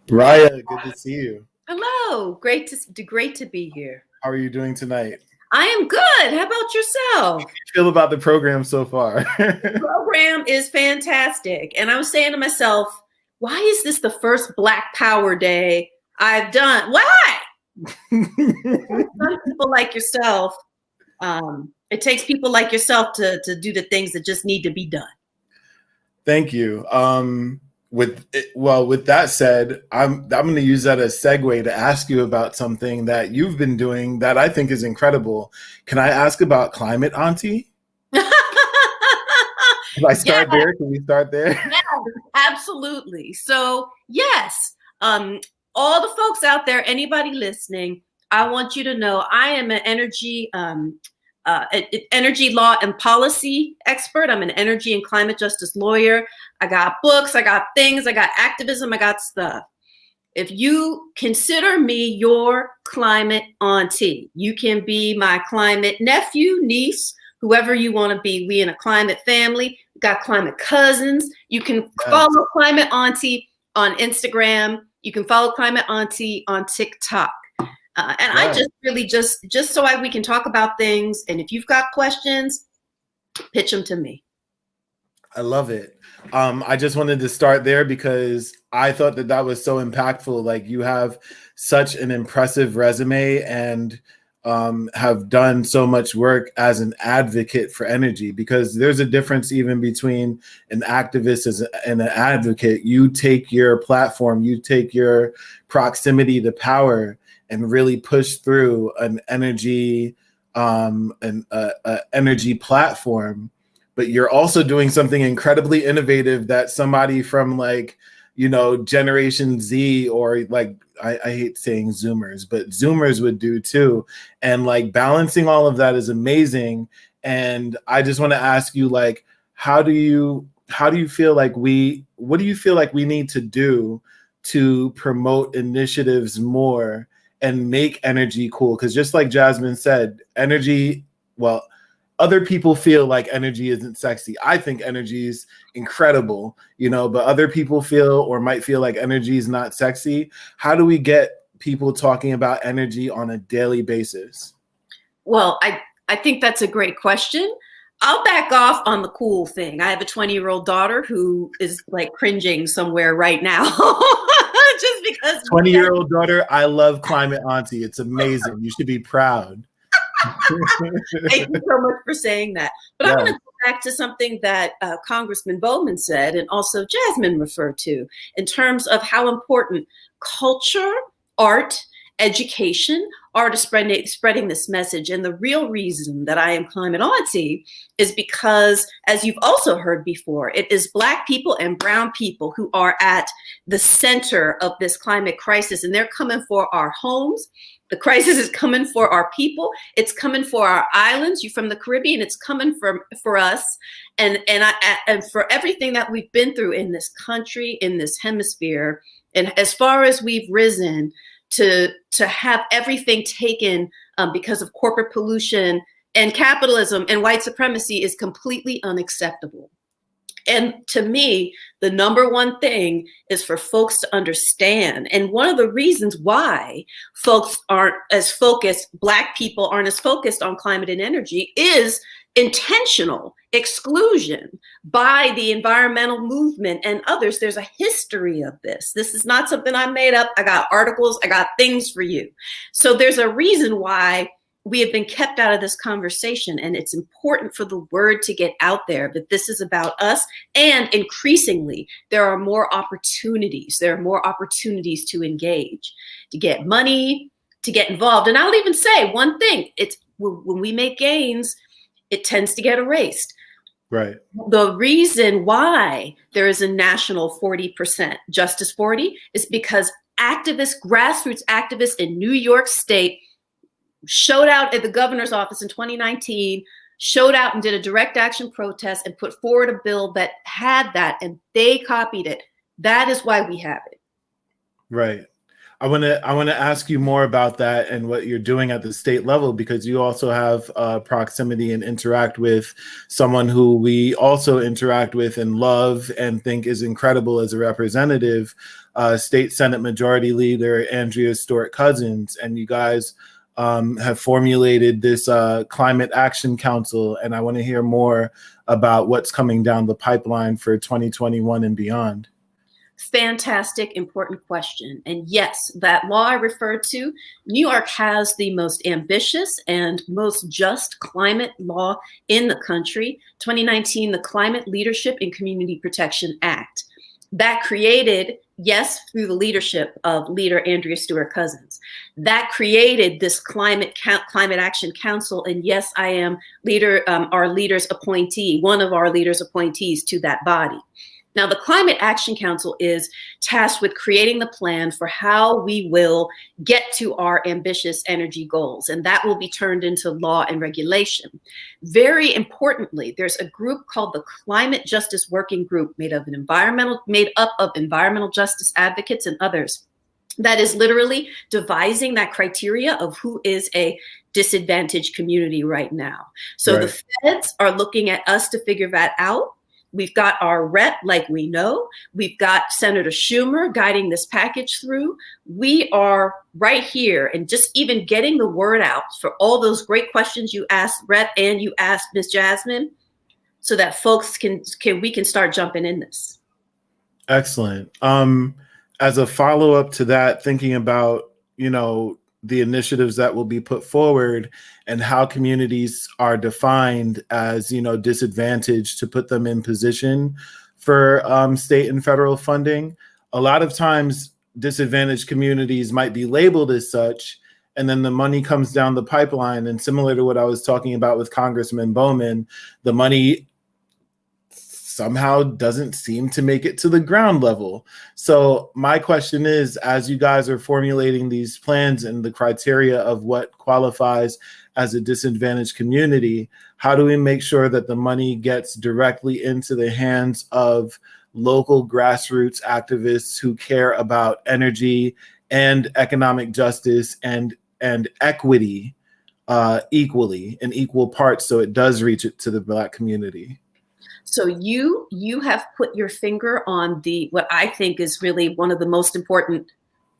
Raya, good to see you. Hello, great to be here. How are you doing tonight? I am good. How about yourself? How do you feel about the program so far? The program is fantastic. And I was saying to myself, why is this the first Black Power Day I've done? Why? Some people like yourself, it takes people like yourself to do the things that just need to be done. Thank you. With that said, I'm going to use that as segue to ask you about something that you've been doing that I think is incredible. Can I ask about Climate Auntie? Can I start there? Can we start there? Yeah, absolutely. So yes, all the folks out there, anybody listening, I want you to know I am an energy law and policy expert. I'm an energy and climate justice lawyer. I got books, I got things, I got activism, I got stuff. If you consider me your climate auntie, you can be my climate nephew, niece, whoever you want to be. We in a climate family, we got climate cousins. You can follow Climate Auntie on Instagram. You can follow Climate Auntie on TikTok. I just really just so we can talk about things. And if you've got questions, pitch them to me. I love it. I just wanted to start there because I thought that was so impactful. Like, you have such an impressive resume and have done so much work as an advocate for energy, because there's a difference even between an activist and an advocate. You take your platform, you take your proximity to power and really push through an energy energy platform. But you're also doing something incredibly innovative that somebody from Generation Z, or I hate saying Zoomers, but Zoomers would do too. And balancing all of that is amazing. And I just want to ask you, how do you how do you feel like what do you feel like we need to do to promote initiatives more and make energy cool? Because just like Jasmine said, energy, well, other people feel like energy isn't sexy. I think energy is incredible, but other people feel or might feel like energy is not sexy. How do we get people talking about energy on a daily basis? Well, I think that's a great question. I'll back off on the cool thing. I have a 20-year-old daughter who is like cringing somewhere right now. Just because 20-year-old daughter, I love Climate Auntie. It's amazing. You should be proud. Thank you so much for saying that. But yeah. I'm going to go back to something that Congressman Bowman said and also Jasmine referred to in terms of how important culture, art, education are to spreading this message. And the real reason that I am Climate Auntie is because, as you've also heard before, it is Black people and brown people who are at the center of this climate crisis, and they're coming for our homes. The crisis is coming for our people. It's coming for our islands. You're from the Caribbean. It's coming for us, and for everything that we've been through in this country, in this hemisphere, and as far as we've risen to have everything taken because of corporate pollution and capitalism and white supremacy is completely unacceptable. And to me, the number one thing is for folks to understand. And one of the reasons why folks aren't as focused, Black people aren't as focused on climate and energy is intentional exclusion by the environmental movement and others. There's a history of this. This is not something I made up. I got articles, I got things for you. So there's a reason why we have been kept out of this conversation, and it's important for the word to get out there that this is about us. And increasingly, there are more opportunities. There are more opportunities to engage, to get money, to get involved. And I'll even say one thing, it's when we make gains, it tends to get erased. Right. The reason why there is a national 40% Justice 40 is because activists, grassroots activists in New York State showed out at the governor's office in 2019, showed out and did a direct action protest and put forward a bill that had that, and they copied it. That is why we have it. Right. I want to ask you more about that and what you're doing at the state level, because you also have proximity and interact with someone who we also interact with and love and think is incredible as a representative, State Senate Majority Leader Andrea Stewart-Cousins. And you guys have formulated this Climate Action Council, and I want to hear more about what's coming down the pipeline for 2021 and beyond. Fantastic, important question. And yes, that law I referred to, New York has the most ambitious and most just climate law in the country. 2019, the Climate Leadership and Community Protection Act. That created, yes, through the leadership of Leader Andrea Stewart-Cousins, that created this Climate Action Council. And yes, I am our leader's appointee, one of our leader's appointees to that body. Now, the Climate Action Council is tasked with creating the plan for how we will get to our ambitious energy goals, and that will be turned into law and regulation. Very importantly, there's a group called the Climate Justice Working Group made up of environmental justice advocates and others that is literally devising that criteria of who is a disadvantaged community right now. So right. The feds are looking at us to figure that out. We've got our rep, like we know. We've got Senator Schumer guiding this package through. We are right here and just even getting the word out for all those great questions you asked, Rep, and you asked Ms. Jasmine, so that folks we can start jumping in this. Excellent. As a follow-up to that, thinking about, the initiatives that will be put forward and how communities are defined as, disadvantaged to put them in position for state and federal funding. A lot of times disadvantaged communities might be labeled as such, and then the money comes down the pipeline. And similar to what I was talking about with Congressman Bowman, the money somehow doesn't seem to make it to the ground level. So my question is, as you guys are formulating these plans and the criteria of what qualifies as a disadvantaged community, how do we make sure that the money gets directly into the hands of local grassroots activists who care about energy and economic justice and equity equally in equal parts, so it does reach it to the Black community? So you have put your finger on what I think is really one of the most important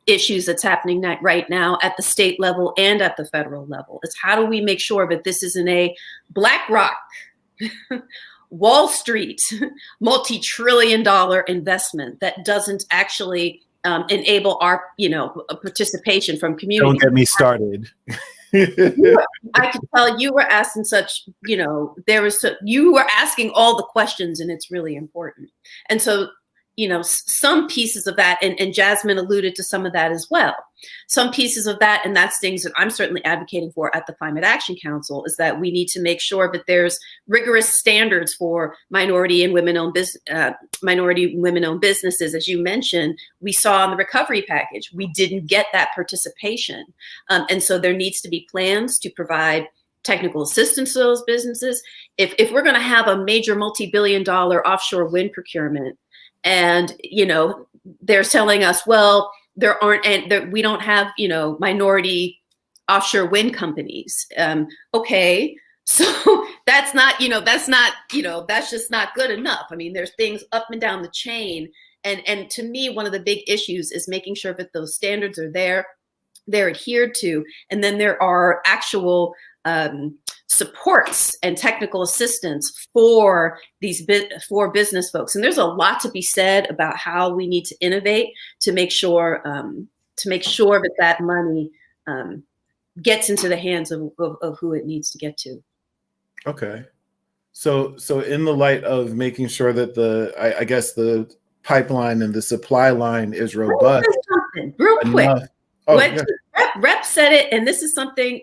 issues that's happening right now at the state level and at the federal level. It's how do we make sure that this isn't a BlackRock, Wall Street, multi-trillion-dollar investment that doesn't actually enable our, participation from community. Don't get me started. I could tell you were asking you were asking all the questions, and it's really important. And so, some pieces of that, and Jasmine alluded to some of that as well. Some pieces of that, and that's things that I'm certainly advocating for at the Climate Action Council, is that we need to make sure that there's rigorous standards for minority and women-owned businesses. As you mentioned, we saw in the recovery package, we didn't get that participation. And so there needs to be plans to provide technical assistance to those businesses. If we're going to have a major multi-billion-dollar offshore wind procurement, and they're telling us, well, we don't have minority offshore wind companies. Okay, so that's just not good enough. I mean, there's things up and down the chain, and to me, one of the big issues is making sure that those standards are there, they're adhered to, and then there are actual supports and technical assistance for business folks. And there's a lot to be said about how we need to innovate to make sure that money gets into the hands of who it needs to get to. Okay. So in the light of making sure that I guess the pipeline and the supply line is robust. Real quick. Oh, yeah. Rep said it, and this is something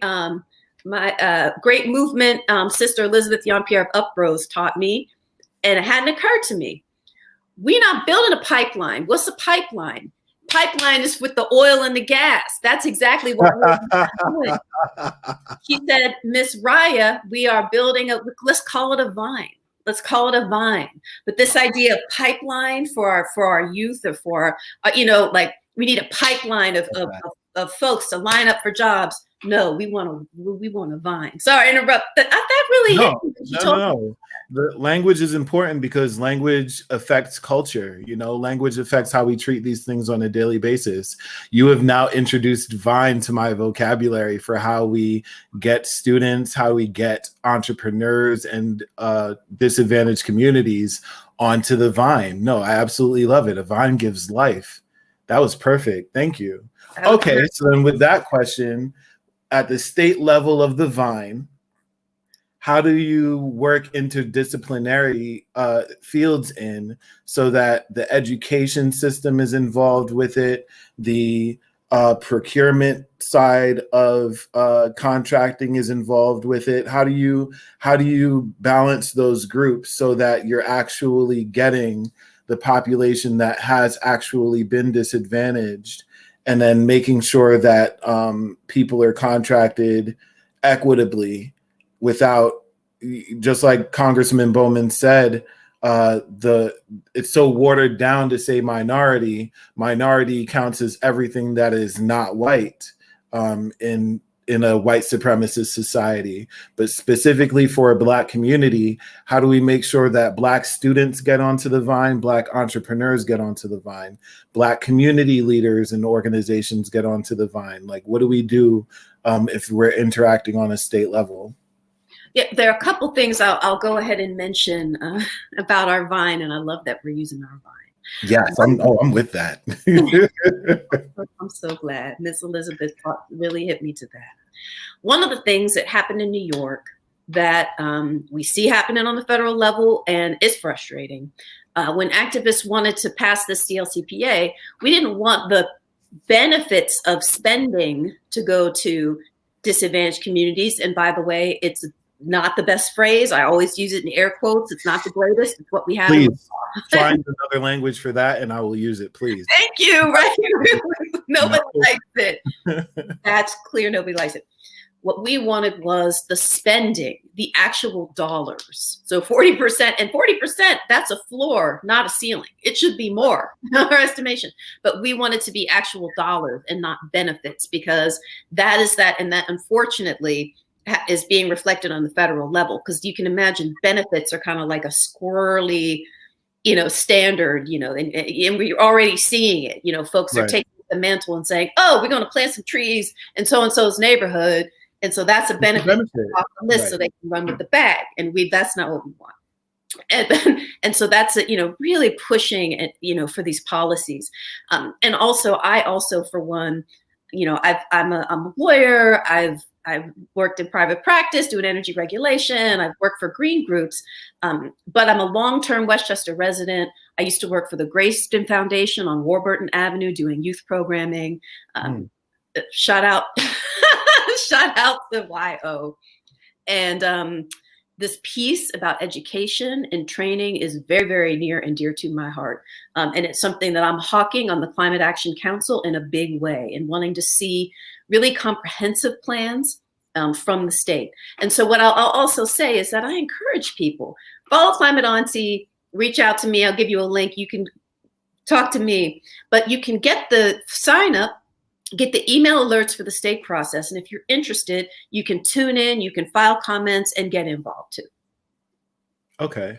my great movement sister Elizabeth Jean-Pierre of Uprose taught me, and it hadn't occurred to me. We're not building a pipeline. What's a pipeline? Pipeline is with the oil and the gas. That's exactly what we're doing. She said, Miss Raya, we are building let's call it a vine. Let's call it a vine. But this idea of pipeline for our youth, or for, we need a pipeline of folks to line up for jobs. No, we want a vine. Sorry, interrupt. That really hit me. No. The language is important because language affects culture. Language affects how we treat these things on a daily basis. You have now introduced vine to my vocabulary for how we get students, how we get entrepreneurs and disadvantaged communities onto the vine. No, I absolutely love it. A vine gives life. That was perfect. Thank you. Okay, so then with that question, at the state level of the vine, how do you work interdisciplinary fields in so that the education system is involved with it, the procurement side of contracting is involved with it? How do you balance those groups so that you're actually getting the population that has actually been disadvantaged, and then making sure that people are contracted equitably without, just like Congressman Bowman said, it's so watered down to say minority. Minority counts as everything that is not white in a white supremacist society. But specifically for a Black community, how do we make sure that Black students get onto the vine, Black entrepreneurs get onto the vine, Black community leaders and organizations get onto the vine? Like, what do we do if we're interacting on a state level? Yeah, there are a couple things I'll go ahead and mention about our vine, and I love that we're using our vine. Yes, I'm with that. I'm so glad. Miss Elizabeth really hit me to that. One of the things that happened in New York that we see happening on the federal level, and it's frustrating, when activists wanted to pass this CLCPA, we didn't want the benefits of spending to go to disadvantaged communities. And by the way, it's not the best phrase. I always use it in air quotes. It's not the greatest. It's what we have. Please find another language for that, and I will use it, please. Thank you. Right? Nobody likes it. That's clear. Nobody likes it. What we wanted was the spending, the actual dollars. So 40%, and 40%, that's a floor, not a ceiling. It should be more, our estimation. But we want it to be actual dollars and not benefits, because that is that, and that unfortunately is being reflected on the federal level. Because you can imagine benefits are kind of like a squirrely, standard, and we're already seeing it. Folks are taking the mantle and saying, oh, we're going to plant some trees in so-and-so's neighborhood. And so that's a benefit off the list, so they can run with the bag. And that's not what we want. And so that's really pushing it, for these policies. And also, I for one, I'm a lawyer. I've worked in private practice doing energy regulation. I've worked for green groups, but I'm a long-term Westchester resident. I used to work for the Grayston Foundation on Warburton Avenue doing youth programming. Shout out, shout out to YO. And this piece about education and training is very, very near and dear to my heart. And it's something that I'm hawking on the Climate Action Council in a big way, and wanting to see really comprehensive plans from the state. And so what I'll also say is that I encourage people, follow Climate Auntie, reach out to me. I'll give you a link. You can talk to me, but you can get the sign up, get the email alerts for the state process. And if you're interested, you can tune in, you can file comments and get involved too. Okay.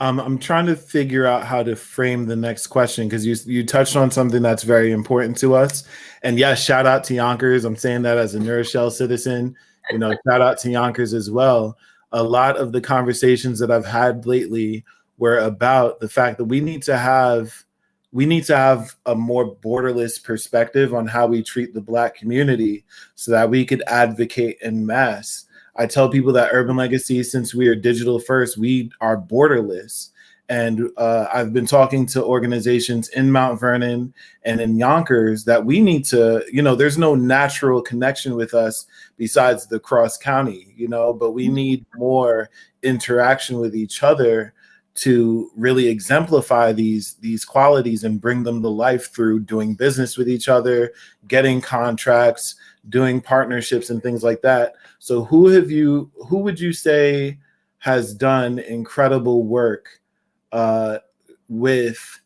I'm trying to figure out how to frame the next question, because you touched on something that's very important to us. And yes, shout out to Yonkers. I'm saying that as a New Rochelle citizen, shout out to Yonkers as well. A lot of the conversations that I've had lately were about the fact that we need to have a more borderless perspective on how we treat the Black community, so that we could advocate en masse. I tell people that Urban Legacy, since we are digital first, we are borderless. And I've been talking to organizations in Mount Vernon and in Yonkers that we need to, there's no natural connection with us besides the cross county, but we need more interaction with each other to really exemplify these qualities and bring them to life through doing business with each other, getting contracts, doing partnerships and things like that. So who would you say has done incredible work with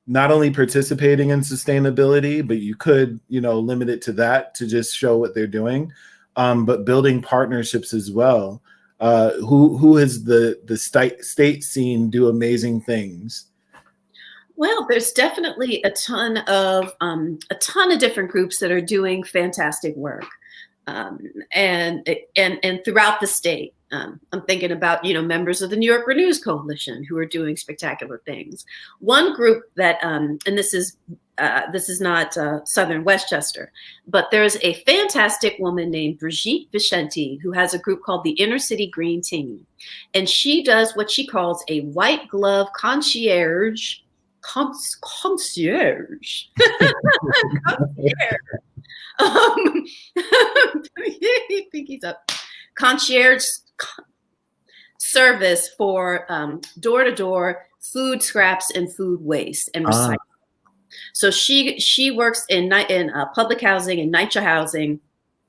not only participating in sustainability, but you could, limit it to that to just show what they're doing, but building partnerships as well. Who has the state seen do amazing things? Well, there's definitely a ton of different groups that are doing fantastic work, and throughout the state. I'm thinking about members of the New York Renews Coalition who are doing spectacular things. One group that and this is not Southern Westchester, but there's a fantastic woman named Brigitte Vicente who has a group called the Inner City Green Team, and she does what she calls a white glove concierge. Concierge. Pinky's up. Concierge service for door-to-door food scraps and food waste and recycling. So she works in public housing and NYCHA housing.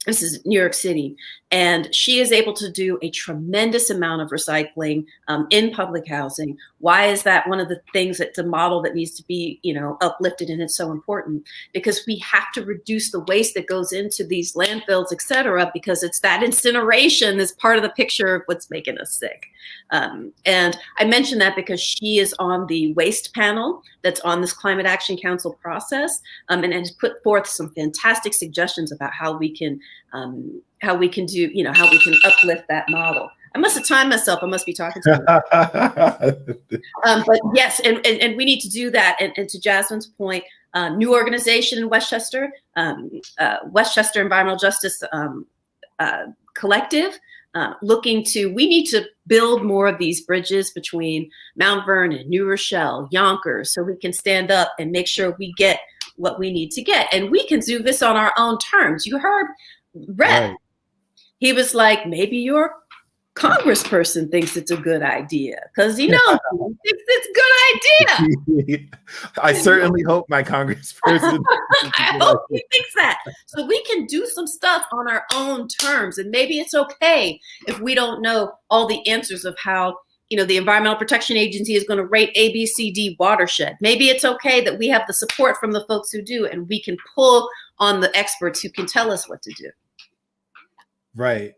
This is New York City. And she is able to do a tremendous amount of recycling in public housing. Why is that one of the things that's a model that needs to be, uplifted, and it's so important? Because we have to reduce the waste that goes into these landfills, et cetera, because it's that incineration that's part of the picture of what's making us sick. And I mention that because she is on the waste panel that's on this Climate Action Council process, and has put forth some fantastic suggestions about how we can uplift that model. I must have timed myself. I must be talking to you. But yes, and we need to do that. And to Jasmine's point, new organization in Westchester, Westchester Environmental Justice Collective, we need to build more of these bridges between Mount Vernon, New Rochelle, Yonkers, so we can stand up and make sure we get what we need to get. And we can do this on our own terms. You heard Rhett. Right. He was like, maybe your congressperson thinks it's a good idea, because he knows he thinks it's a good idea. I certainly hope my congressperson. I hope he thinks that. So we can do some stuff on our own terms, and maybe it's okay if we don't know all the answers of how, the Environmental Protection Agency is going to rate ABCD watershed. Maybe it's okay that we have the support from the folks who do, and we can pull on the experts who can tell us what to do. Right.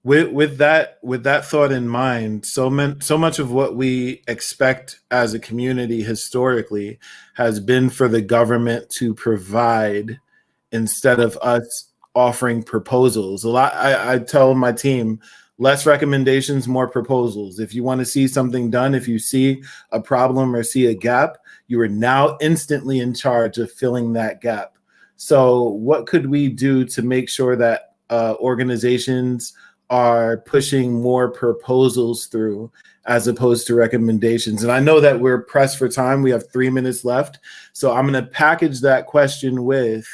With that thought in mind, so much of what we expect as a community historically has been for the government to provide instead of us offering proposals. A lot. I tell my team, less recommendations, more proposals. If you want to see something done, if you see a problem or see a gap, you are now instantly in charge of filling that gap. So what could we do to make sure that organizations are pushing more proposals through as opposed to recommendations? And I know that we're pressed for time. We have 3 minutes left. So I'm going to package that question with,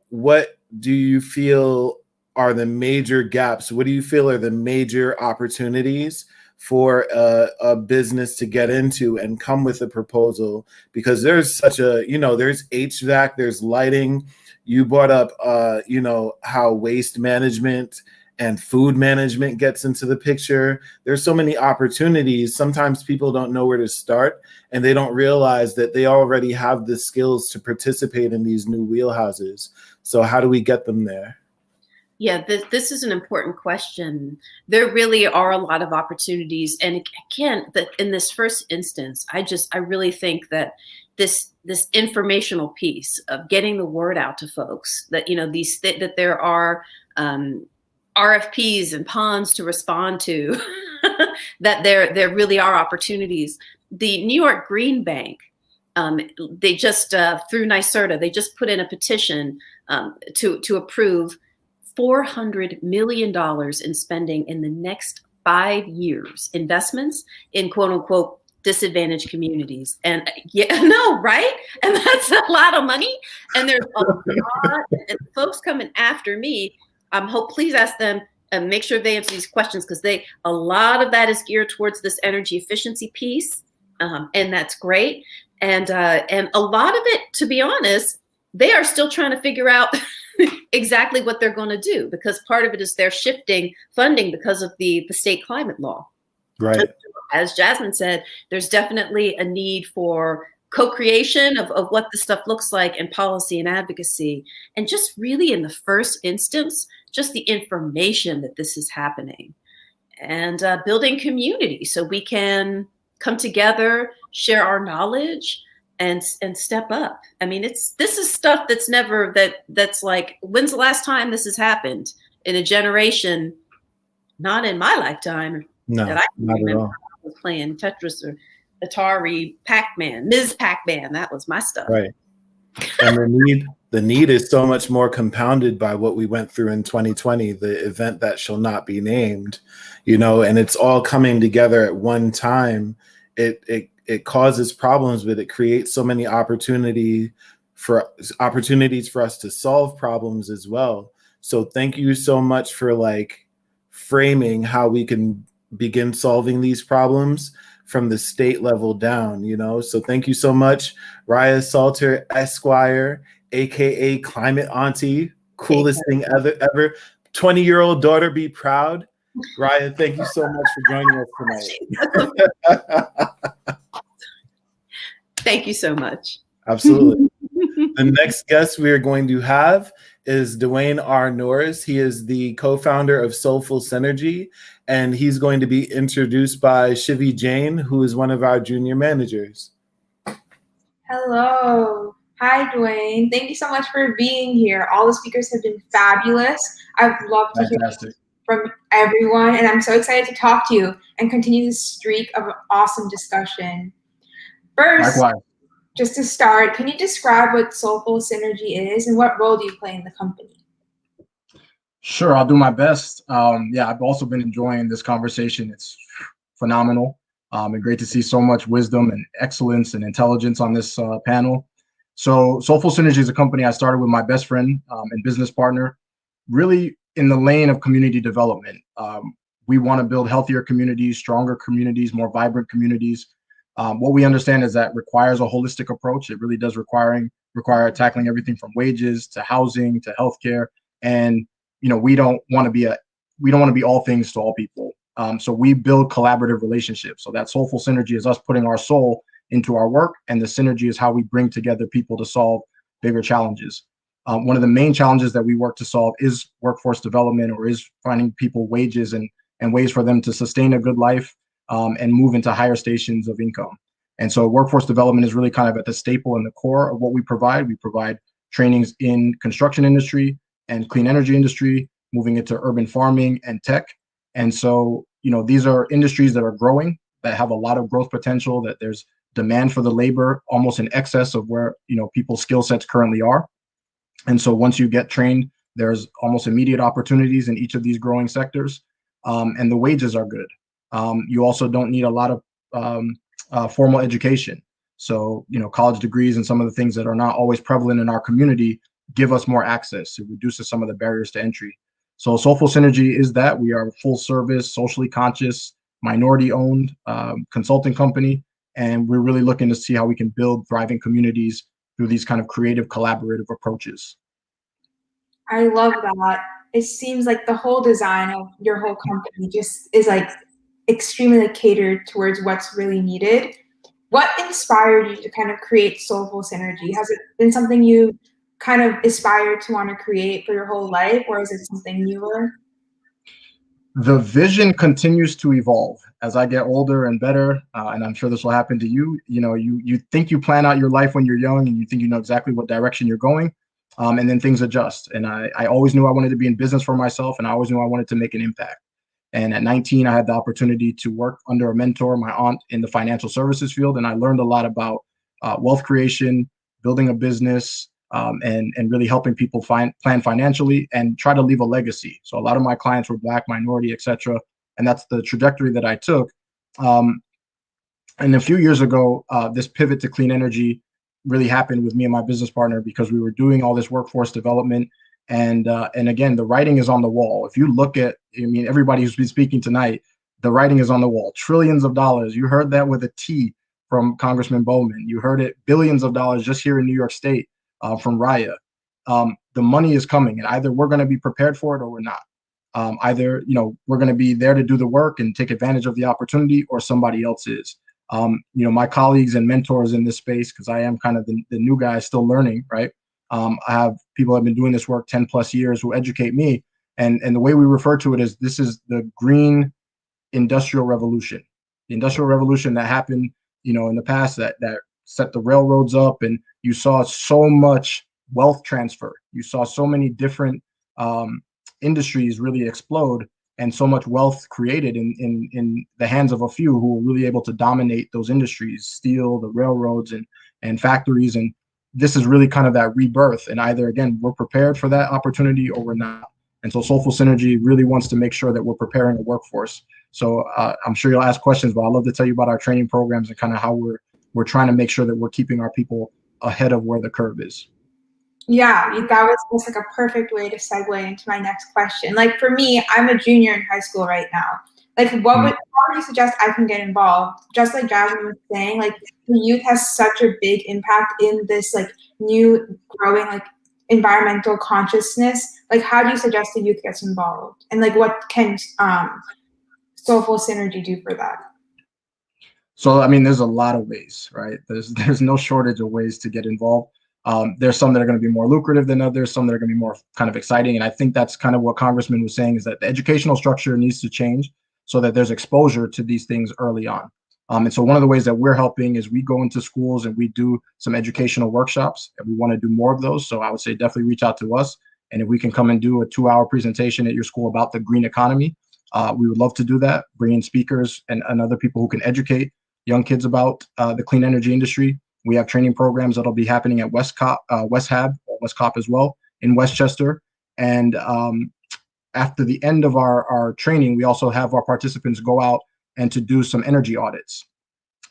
what do you feel are the major gaps? What do you feel are the major opportunities for a business to get into and come with a proposal? Because there's such a, there's HVAC, there's lighting. You brought up, how waste management and food management gets into the picture. There's so many opportunities. Sometimes people don't know where to start, and they don't realize that they already have the skills to participate in these new wheelhouses. So how do we get them there? Yeah, this is an important question. There really are a lot of opportunities. And again, that in this first instance, I really think that this informational piece of getting the word out to folks that, that there are RFPs and ponds to respond to, that there really are opportunities. The New York Green Bank, they just, through NYSERDA, they just put in a petition to approve $400 million in spending in the next 5 years, investments in quote unquote disadvantaged communities. And right? And that's a lot of money. And there's a lot, and folks coming after me, please ask them and make sure they answer these questions, because a lot of that is geared towards this energy efficiency piece. And that's great. And a lot of it, to be honest, they are still trying to figure out exactly what they're going to do, because part of it is they're shifting funding because of the state climate law. Right. As Jasmine said, there's definitely a need for co-creation of what this stuff looks like, and policy and advocacy. And just really in the first instance, just the information that this is happening, and building community so we can come together, share our knowledge, and step up. I mean, this is stuff that's like, when's the last time this has happened in a generation? Not in my lifetime. No, that I can not remember. at all. I was playing Tetris or Atari, Pac-Man, Ms. Pac-Man. That was my stuff. Right. And the need is so much more compounded by what we went through in 2020, the event that shall not be named, and it's all coming together at one time. It causes problems, but it creates so many opportunities for us to solve problems as well. So thank you so much for framing how we can begin solving these problems from the state level down, So thank you so much, Raya Salter, Esquire, aka Climate Auntie, coolest thing ever. 20-year-old daughter, be proud. Raya, thank you so much for joining us tonight. Thank you so much. Absolutely. The next guest we are going to have is Dwayne R. Norris. He is the co-founder of Soulful Synergy, and he's going to be introduced by Shivi Jain, who is one of our junior managers. Hello. Hi, Dwayne. Thank you so much for being here. All the speakers have been fabulous. I've loved to hear from everyone, and I'm so excited to talk to you and continue this streak of awesome discussion. First, likewise. Just to start, can you describe what Soulful Synergy is and what role do you play in the company? Sure, I'll do my best. I've also been enjoying this conversation. It's phenomenal. And great to see so much wisdom and excellence and intelligence on this panel. So Soulful Synergy is a company I started with my best friend and business partner, really in the lane of community development. we want to build healthier communities, stronger communities, more vibrant communities. What we understand is that requires a holistic approach. It really does require tackling everything from wages to housing to healthcare. And we don't want to be all things to all people. So we build collaborative relationships. So that soulful synergy is us putting our soul into our work, and the synergy is how we bring together people to solve bigger challenges. One of the main challenges that we work to solve is workforce development, or is finding people wages and ways for them to sustain a good life and move into higher stations of income. And so workforce development is really kind of at the staple and the core of what we provide. We provide trainings in construction industry and clean energy industry, moving into urban farming and tech. And so, these are industries that are growing, that have a lot of growth potential, that there's demand for the labor almost in excess of where, people's skill sets currently are. And so once you get trained, there's almost immediate opportunities in each of these growing sectors. And the wages are good. You also don't need a lot of formal education. So, college degrees and some of the things that are not always prevalent in our community give us more access. It reduces some of the barriers to entry. So Soulful Synergy is that. We are a full service, socially conscious, minority owned consulting company. And we're really looking to see how we can build thriving communities through these kind of creative, collaborative approaches. I love that. It seems like the whole design of your whole company just is like extremely catered towards what's really needed. What inspired you to kind of create Soulful Synergy? Has it been something you kind of aspired to want to create for your whole life, or is it something newer? The vision continues to evolve as I get older and better, and I'm sure this will happen to you. You think you plan out your life when you're young, and you think you know exactly what direction you're going, and then things adjust. And I always knew I wanted to be in business for myself, and I always knew I wanted to make an impact. And at 19, I had the opportunity to work under a mentor, my aunt, in the financial services field, and I learned a lot about wealth creation, building a business, and really helping people plan financially and try to leave a legacy. So a lot of my clients were Black, minority, etc., and that's the trajectory that I took. And a few years ago, this pivot to clean energy really happened with me and my business partner, because we were doing all this workforce development. And again, the writing is on the wall. If you look at, everybody who's been speaking tonight, the writing is on the wall. Trillions of dollars. You heard that with a T from Congressman Bowman. You heard it, billions of dollars just here in New York State. From Raya. The money is coming, and either we're going to be prepared for it or we're not. Either we're going to be there to do the work and take advantage of the opportunity, or somebody else is. My colleagues and mentors in this space, because I am kind of the new guy still learning, right? I have people who have been doing this work 10 plus years who educate me, and the way we refer to it is this is the green industrial revolution. The industrial revolution that happened, in the past that set the railroads up, and you saw so much wealth transfer. You saw so many different industries really explode, and so much wealth created in the hands of a few who were really able to dominate those industries, steel, the railroads, and factories. And this is really kind of that rebirth. And either, again, we're prepared for that opportunity or we're not. And so Soulful Synergy really wants to make sure that we're preparing a workforce. So I'm sure you'll ask questions, but I'd love to tell you about our training programs and kind of how we're trying to make sure that we're keeping our people ahead of where the curve is. Yeah, that was just like a perfect way to segue into my next question. Like for me, I'm a junior in high school right now. Like how would you suggest I can get involved? Just like Jasmine was saying, like the youth has such a big impact in this like new growing like environmental consciousness. Like how do you suggest the youth gets involved? And like what can Soulful Synergy do for that? So, there's a lot of ways, right? There's no shortage of ways to get involved. There's some that are going to be more lucrative than others, some that are going to be more kind of exciting. And I think that's kind of what Congressman was saying, is that the educational structure needs to change so that there's exposure to these things early on. And so one of the ways that we're helping is we go into schools and we do some educational workshops, and we want to do more of those. So I would say definitely reach out to us. And if we can come and do a 2-hour presentation at your school about the green economy, we would love to do that, bring in speakers and other people who can educate young kids about the clean energy industry. We have training programs that'll be happening at West Cop as well in Westchester. And after the end of our training, we also have our participants go out and to do some energy audits.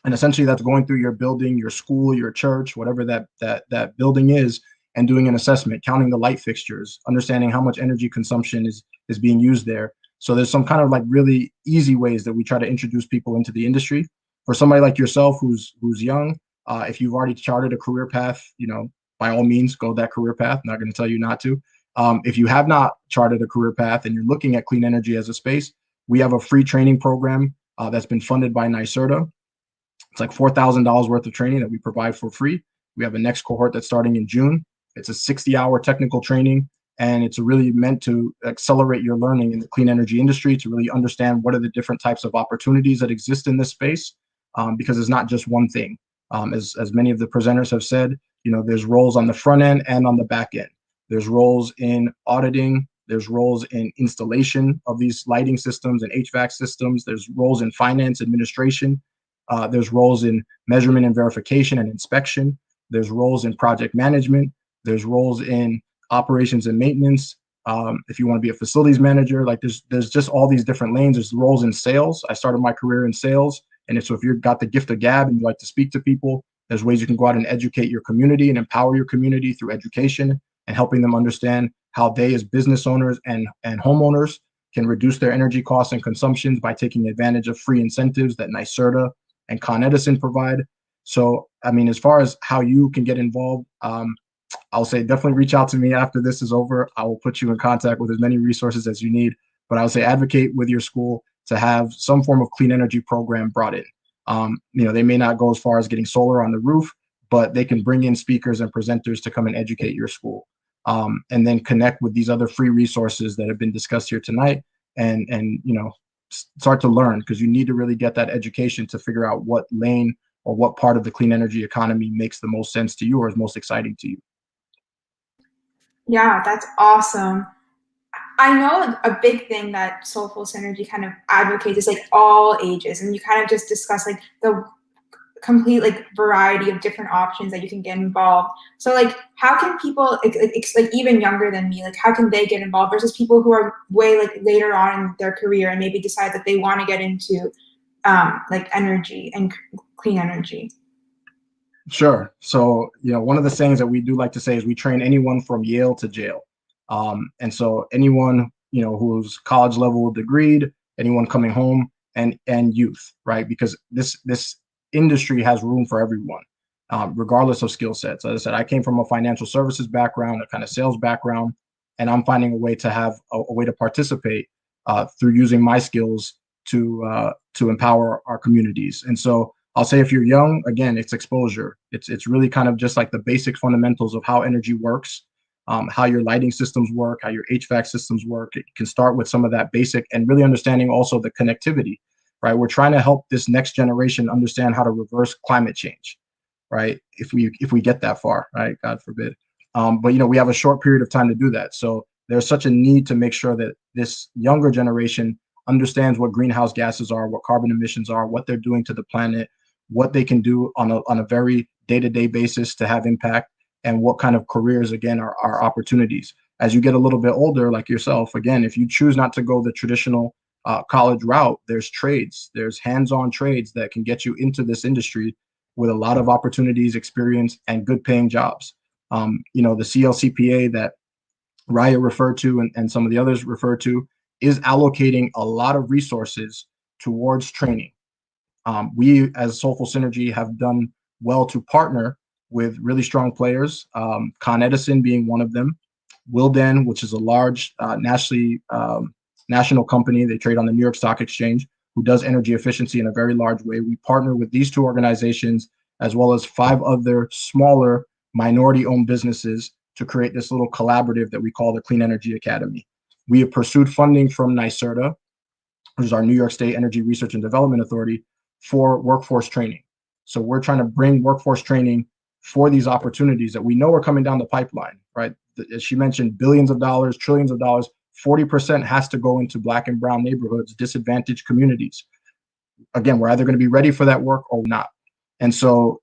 And essentially that's going through your building, your school, your church, whatever that building is, and doing an assessment, counting the light fixtures, understanding how much energy consumption is being used there, So there's some kind of like really easy ways that we try to introduce people into the industry. For somebody like yourself who's young, if you've already charted a career path, by all means, go that career path. I'm not going to tell you not to. If you have not charted a career path and you're looking at clean energy as a space, we have a free training program that's been funded by NYSERDA. It's like $4,000 worth of training that we provide for free. We have a next cohort that's starting in June. It's a 60-hour technical training, and it's really meant to accelerate your learning in the clean energy industry, to really understand what are the different types of opportunities that exist in this space, because it's not just one thing. As many of the presenters have said, there's roles on the front end and on the back end. There's roles in auditing. There's roles in installation of these lighting systems and HVAC systems. There's roles in finance, administration. There's roles in measurement and verification and inspection. There's roles in project management. There's roles in operations and maintenance. If you want to be a facilities manager, like there's just all these different lanes. There's roles in sales. I started my career in sales. And so if you've got the gift of gab and you like to speak to people, there's ways you can go out and educate your community and empower your community through education and helping them understand how they as business owners and homeowners can reduce their energy costs and consumptions by taking advantage of free incentives that NYSERDA and Con Edison provide. So, I mean, as far as how you can get involved, I'll say definitely reach out to me after this is over. I will put you in contact with as many resources as you need. But I would say advocate with your school to have some form of clean energy program brought in. They may not go as far as getting solar on the roof, but they can bring in speakers and presenters to come and educate your school, and then connect with these other free resources that have been discussed here tonight, and start to learn, because you need to really get that education to figure out what lane or what part of the clean energy economy makes the most sense to you or is most exciting to you. Yeah, that's awesome. I know a big thing that Soulful Synergy kind of advocates is like all ages, and you kind of just discuss like the complete like variety of different options that you can get involved. So like, how can people like even younger than me, like how can they get involved versus people who are way like later on in their career and maybe decide that they want to get into like energy and clean energy? Sure. So, one of the things that we do like to say is we train anyone from Yale to jail. And so anyone, who's college level degreed, anyone coming home, and youth, right? Because this industry has room for everyone, regardless of skill sets. As I said, I came from a financial services background, a kind of sales background, and I'm finding a way to have a way to participate through using my skills to empower our communities. And so I'll say if you're young, again, it's exposure. It's really kind of just like the basic fundamentals of how energy works, how your lighting systems work, how your HVAC systems work. It can start with some of that basic and really understanding also the connectivity, right? We're trying to help this next generation understand how to reverse climate change, right? If we get that far, right? God forbid. But we have a short period of time to do that. So there's such a need to make sure that this younger generation understands what greenhouse gases are, what carbon emissions are, what they're doing to the planet, what they can do on a very day-to-day basis to have impact, and what kind of careers, again, are opportunities. As you get a little bit older, like yourself, again, if you choose not to go the traditional college route, there's trades, there's hands-on trades that can get you into this industry with a lot of opportunities, experience, and good paying jobs. The CLCPA that Raya referred to and some of the others referred to is allocating a lot of resources towards training. We, as Soulful Synergy, have done well to partner with really strong players, Con Edison being one of them, Willdan, which is a large national company. They trade on the New York Stock Exchange, who does energy efficiency in a very large way. We partner with these two organizations, as well as 5 other smaller minority-owned businesses, to create this little collaborative that we call the Clean Energy Academy. We have pursued funding from NYSERDA, which is our New York State Energy Research and Development Authority, for workforce training. So we're trying to bring workforce training for these opportunities that we know are coming down the pipeline, right? As she mentioned, billions of dollars, trillions of dollars, 40% has to go into Black and brown neighborhoods, disadvantaged communities. Again, we're either going to be ready for that work or not. And so,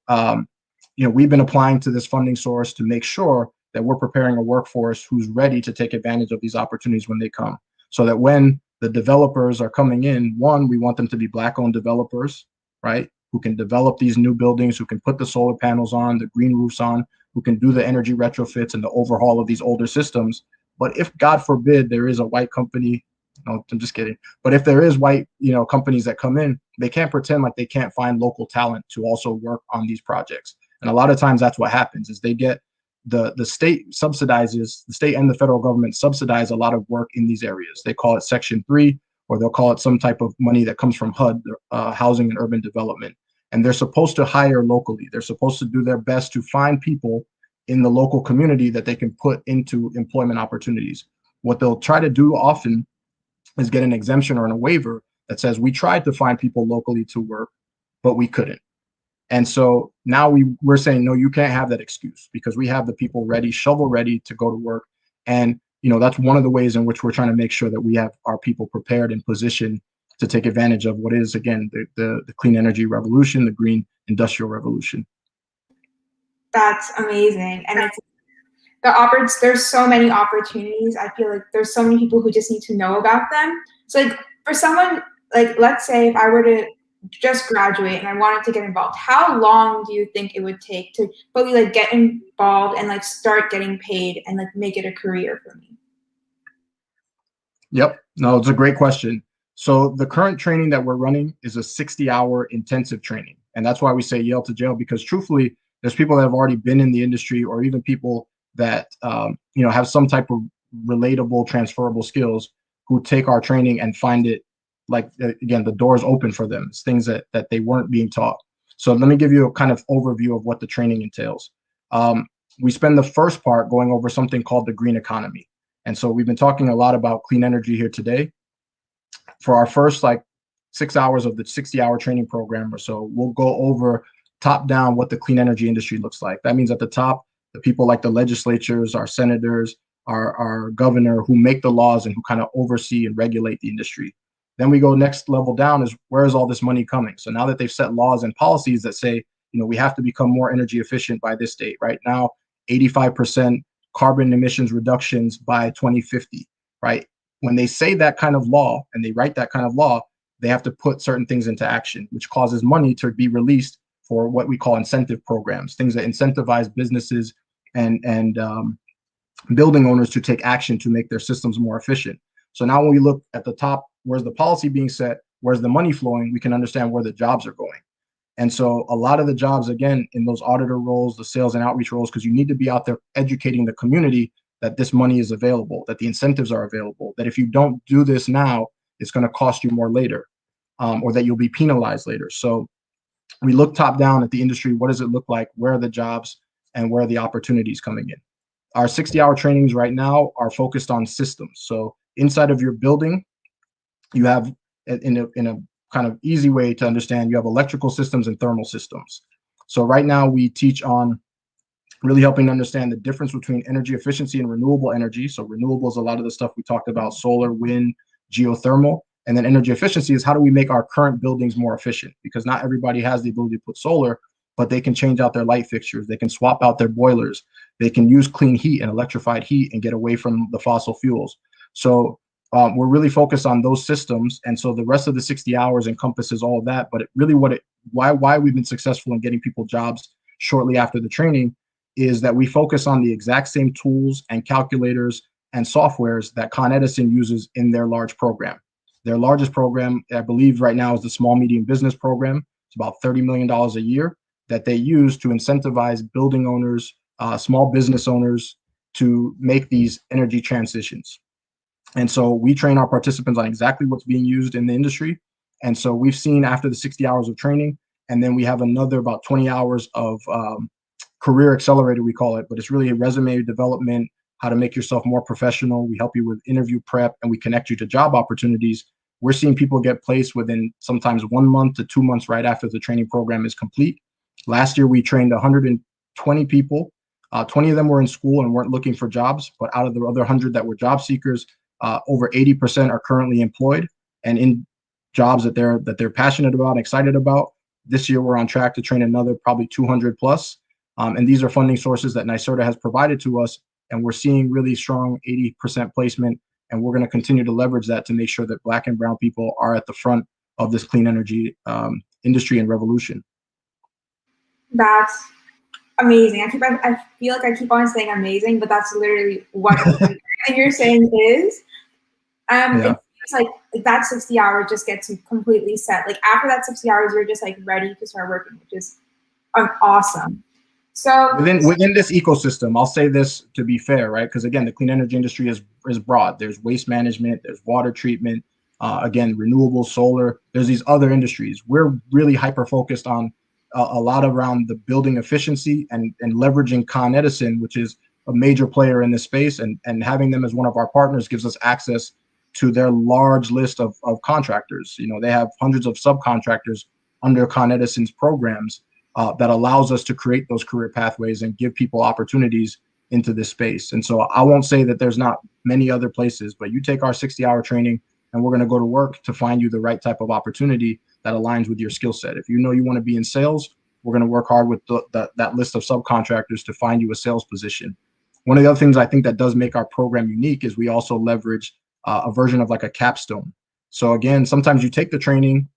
we've been applying to this funding source to make sure that we're preparing a workforce who's ready to take advantage of these opportunities when they come, so that when the developers are coming in, one, we want them to be Black-owned developers, right? Who can develop these new buildings, who can put the solar panels on, the green roofs on, who can do the energy retrofits and the overhaul of these older systems. But if, God forbid, there is a white company No, I'm just kidding. But if there is white, companies that come in, they can't pretend like they can't find local talent to also work on these projects. And a lot of times that's what happens is they get the state subsidizes, the state and the federal government subsidize a lot of work in these areas. They call it Section 3, or they'll call it some type of money that comes from HUD, Housing and Urban Development. And they're supposed to hire locally. They're supposed to do their best to find people in the local community that they can put into employment opportunities. What they'll try to do often is get an exemption or a waiver that says we tried to find people locally to work, but we couldn't. And so now we're saying, no, you can't have that excuse because we have the people ready, shovel ready to go to work. And, that's one of the ways in which we're trying to make sure that we have our people prepared and positioned to take advantage of what is, again, the clean energy revolution, the green industrial revolution. That's amazing. And there's so many opportunities. I feel like there's so many people who just need to know about them. So like for someone, like let's say if I were to just graduate and I wanted to get involved, how long do you think it would take to fully like get involved and like start getting paid and like make it a career for me? Yep. No, it's a great question. So the current training that we're running is a 60-hour intensive training. And that's why we say Yale to jail, because truthfully, there's people that have already been in the industry or even people that, have some type of relatable, transferable skills who take our training and find it like, again, the doors open for them. It's things that they weren't being taught. So let me give you a kind of overview of what the training entails. We spend the first part going over something called the green economy. And so we've been talking a lot about clean energy here today. For our first 6 hours of the 60-hour training program or so, we'll go over top down what the clean energy industry looks like. That means at the top, the people like the legislatures, our senators, our governor who make the laws and who kind of oversee and regulate the industry. Then we go next level down is where is all this money coming? So now that they've set laws and policies that say, we have to become more energy efficient by this date. Right now, 85% carbon emissions reductions by 2050, right? When they say that kind of law and they write that kind of law, they have to put certain things into action, which causes money to be released for what we call incentive programs, things that incentivize businesses and building owners to take action to make their systems more efficient. So now when we look at the top, where's the policy being set, where's the money flowing, we can understand where the jobs are going. And so a lot of the jobs, again, in those auditor roles, the sales and outreach roles, because you need to be out there educating the community that this money is available, that the incentives are available, that if you don't do this now, it's going to cost you more later, or that you'll be penalized later. So we look top down at the industry. What does it look like? Where are the jobs and where are the opportunities coming in? Our 60-hour trainings right now are focused on systems. So inside of your building, you have, in a kind of easy way to understand, you have electrical systems and thermal systems. So right now we teach on really helping to understand the difference between energy efficiency and renewable energy. So renewable is a lot of the stuff we talked about, solar, wind, geothermal. And then energy efficiency is how do we make our current buildings more efficient? Because not everybody has the ability to put solar, but they can change out their light fixtures. They can swap out their boilers. They can use clean heat and electrified heat and get away from the fossil fuels. So we're really focused on those systems. And so the rest of the 60 hours encompasses all of that. But why we've been successful in getting people jobs shortly after the training is that we focus on the exact same tools and calculators and softwares that Con Edison uses in their large program. Their largest program, I believe right now, is the Small Medium Business Program. It's about $30 million a year that they use to incentivize building owners, small business owners to make these energy transitions. And so we train our participants on exactly what's being used in the industry. And so we've seen after the 60 hours of training, and then we have another about 20 hours of career accelerator, we call it, but it's really a resume development, how to make yourself more professional. We help you with interview prep and we connect you to job opportunities. We're seeing people get placed within sometimes 1 month to 2 months right after the training program is complete. Last year, we trained 120 people. 20 of them were in school and weren't looking for jobs, but out of the other 100 that were job seekers, over 80% are currently employed and in jobs that they're passionate about and excited about. This year, we're on track to train another probably 200 plus. And these are funding sources that NYSERDA has provided to us. And we're seeing really strong 80% placement. And we're going to continue to leverage that to make sure that Black and brown people are at the front of this clean energy industry and revolution. That's amazing. I feel like I keep on saying amazing, but that's literally what you're saying is. It it's like that 60 hours just gets you completely set. Like after that 60 hours, you're just like ready to start working, which is awesome. So within this ecosystem, I'll say this to be fair, right? Because again, the clean energy industry is broad. There's waste management, there's water treatment, again, renewable solar. There's these other industries. We're really hyper focused on a lot around the building efficiency and leveraging Con Edison, which is a major player in this space, and having them as one of our partners gives us access to their large list of contractors. You know, they have hundreds of subcontractors under Con Edison's programs. That allows us to create those career pathways and give people opportunities into this space. And so I won't say that there's not many other places, but you take our 60-hour training and we're going to go to work to find you the right type of opportunity that aligns with your skill set. If you know you want to be in sales, we're going to work hard with that list of subcontractors to find you a sales position. One of the other things I think that does make our program unique is we also leverage a version of like a capstone. So again, sometimes you take the training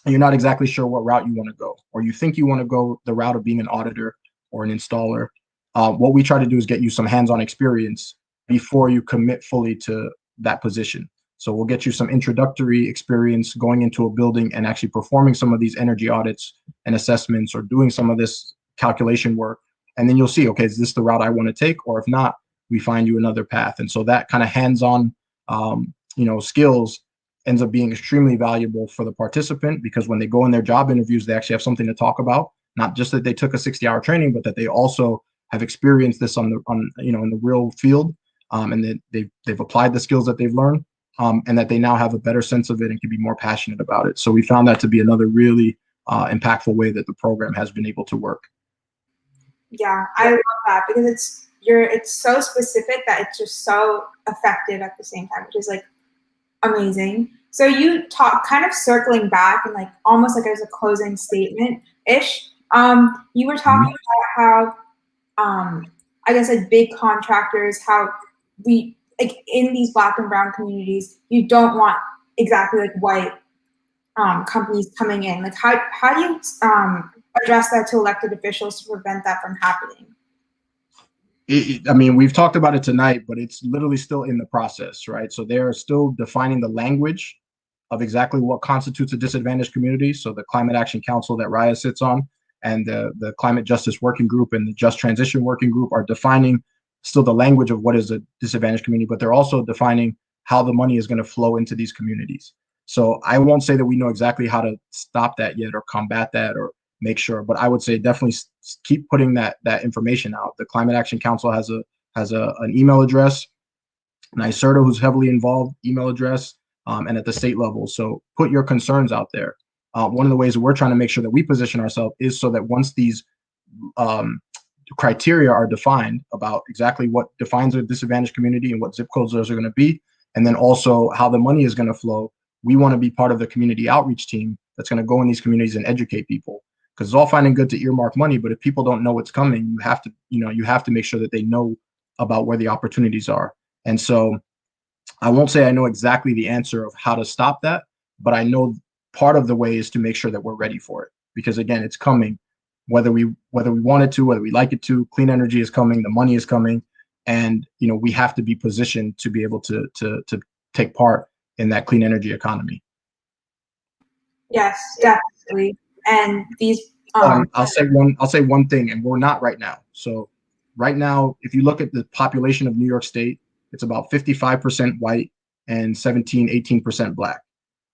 and you're not exactly sure what route you want to go, or you think you want to go the route of being an auditor or an installer. What we try to do is get you some hands-on experience before you commit fully to that position. So we'll get you some introductory experience going into a building and actually performing some of these energy audits and assessments or doing some of this calculation work. And then you'll see, okay, is this the route I want to take? Or if not, we find you another path. And so that kind of hands-on, skills ends up being extremely valuable for the participant, because when they go in their job interviews, they actually have something to talk about, not just that they took a 60-hour training, but that they also have experienced this in the real field, and that they've applied the skills that they've learned, and that they now have a better sense of it and can be more passionate about it. So we found that to be another really impactful way that the program has been able to work. Yeah, I love that, because it's so specific that it's just so effective at the same time, which is like amazing. So you talk, kind of circling back and like almost like as a closing statement ish. You were talking about how I guess like big contractors, how we like in these Black and brown communities, you don't want exactly like white companies coming in. Like how do you address that to elected officials to prevent that from happening? We've talked about it tonight, but it's literally still in the process, right? So they're still defining the language of exactly what constitutes a disadvantaged community. So the Climate Action Council that Raya sits on, and the Climate Justice Working Group and the Just Transition Working Group are defining still the language of what is a disadvantaged community, but they're also defining how the money is going to flow into these communities. So I won't say that we know exactly how to stop that yet or combat that or make sure, but I would say definitely keep putting that information out. The Climate Action Council has an email address, NYSERDA, who's heavily involved, email address, and at the state level. So put your concerns out there. One of the ways that we're trying to make sure that we position ourselves is so that once these criteria are defined about exactly what defines a disadvantaged community and what zip codes those are going to be, and then also how the money is going to flow, we want to be part of the community outreach team that's going to go in these communities and educate people. Because it's all fine and good to earmark money, but if people don't know what's coming, you have to make sure that they know about where the opportunities are. And so I won't say I know exactly the answer of how to stop that, but I know part of the way is to make sure that we're ready for it. Because again, it's coming, whether we want it to, whether we like it to. Clean energy is coming, the money is coming, and we have to be positioned to be able to take part in that clean energy economy. Yes, definitely. And these I'll say one thing, and we're not right now. So right now, if you look at the population of New York State, it's about 55% white and 18% Black.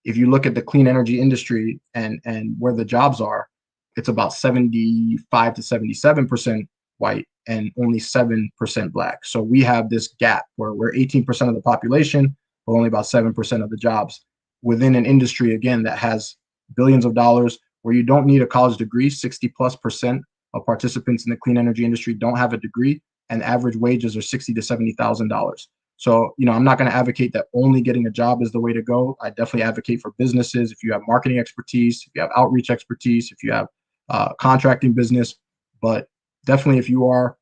If you look at the clean energy industry and where the jobs are, it's about 75 to 77% white and only 7% Black. So we have this gap where we're 18% of the population, but only about 7% of the jobs within an industry, again, that has billions of dollars, where you don't need a college degree. 60+% of participants in the clean energy industry don't have a degree, and average wages are $60,000 to $70,000. So, I'm not going to advocate that only getting a job is the way to go. I definitely advocate for businesses. If you have marketing expertise, if you have outreach expertise, if you have contracting business, but definitely if you are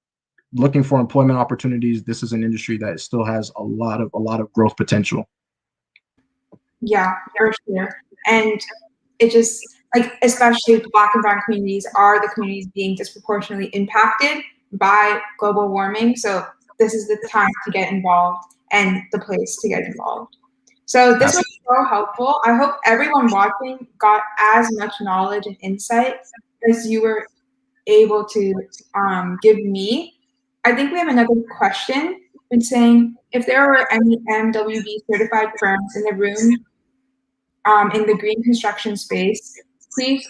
looking for employment opportunities, this is an industry that still has a lot of growth potential. Yeah, for sure. And it just, like, especially the Black and brown communities are the communities being disproportionately impacted by global warming. So this is the time to get involved and the place to get involved. So this was so helpful. I hope everyone watching got as much knowledge and insight as you were able to give me. I think we have another question. Been saying if there were any MWB certified firms in the room in the green construction space, please.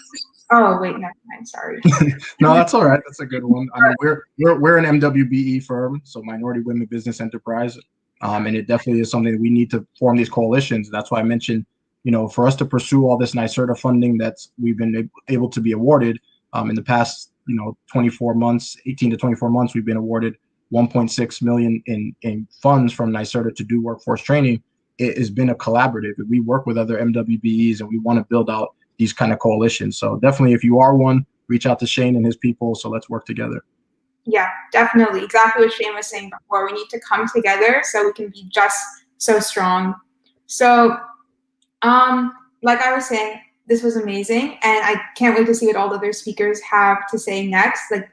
Oh wait, never mind. Sorry. No, that's all right. That's a good one. I mean, we're an MWBE firm, so Minority Women Business Enterprise, and it definitely is something that we need to form these coalitions. That's why I mentioned, for us to pursue all this NYSERDA funding that's we've been able to be awarded in the past, 24 months, 18 to 24 months, we've been awarded 1.6 million in funds from NYSERDA to do workforce training. It has been a collaborative. We work with other MWBEs, and we want to build out these kind of coalitions. So definitely, if you are one, reach out to Shane and his people. So let's work together. Yeah, definitely. Exactly what Shane was saying before. We need to come together so we can be just so strong. So, like I was saying, this was amazing, and I can't wait to see what all the other speakers have to say next. Like,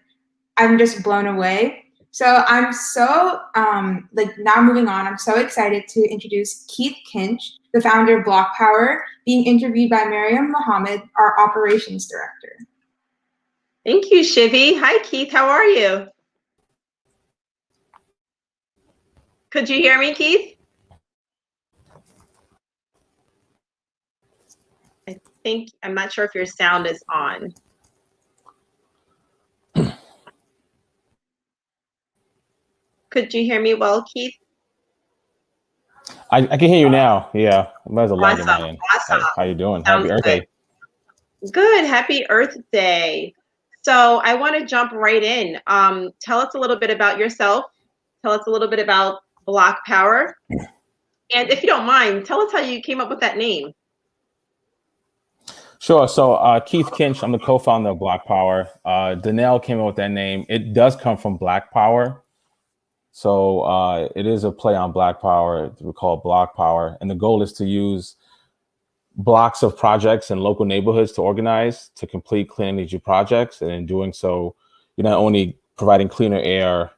I'm just blown away. So I'm so now moving on. I'm so excited to introduce Keith Kinch, the founder of Block Power, being interviewed by Mariam Mohammed, our operations director. Thank you, Shivi. Hi, Keith. How are you? Could you hear me, Keith? I'm not sure if your sound is on. Could you hear me well, Keith? I can hear you now. Yeah, there's a lag in my Awesome. end. Awesome. How you doing? Sounds Happy Earth Day. Good. Happy Earth Day. So I want to jump right in. Tell us a little bit about yourself. Tell us a little bit about Block Power. And if you don't mind, tell us how you came up with that name. Sure. So Keith Kinch, I'm the co-founder of Block Power. Danelle came up with that name. It does come from Black Power. So it is a play on Black Power. We call it Block Power. And the goal is to use blocks of projects in local neighborhoods to organize to complete clean energy projects. And in doing so, you're not only providing cleaner air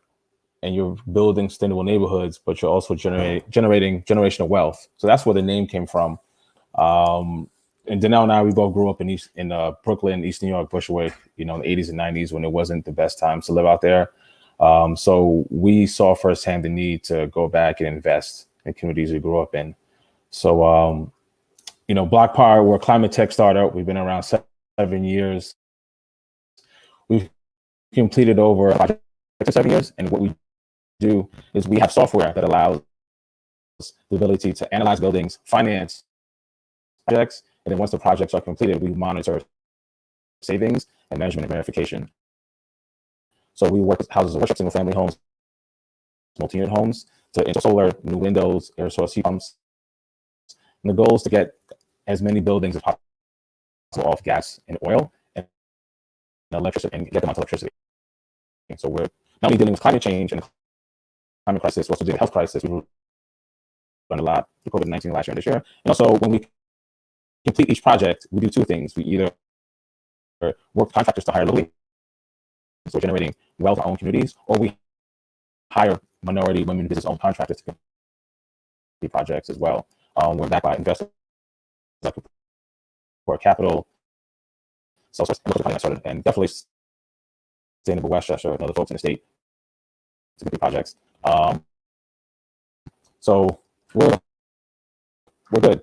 and you're building sustainable neighborhoods, but you're also generating generational wealth. So that's where the name came from. And Danelle and I, we both grew up in Brooklyn, East New York, Bushwick, in the 80s and 90s when it wasn't the best times to live out there. So we saw firsthand the need to go back and invest in communities we grew up in. So, Block Power, we're a climate tech startup. We've been around 7 years. We've completed over 7 years. And what we do is we have software that allows the ability to analyze buildings, finance projects, and then once the projects are completed, we monitor savings and measurement and verification. So we work with houses of worship, single family homes, multi-unit homes, to install solar, new windows, air source heat pumps. And the goal is to get as many buildings as possible off gas and oil and electricity and get them onto electricity. And so we're not only dealing with climate change and climate crisis, we're also dealing with health crisis. We've done a lot with COVID-19 last year and this year. And also when we complete each project, we do two things. We either work contractors to hire locally, so generating wealth in our own communities, or we hire minority women business-owned contractors to complete projects as well. We're backed by investors like for capital, and definitely Sustainable Westchester and other folks in the state to complete projects. So we're good.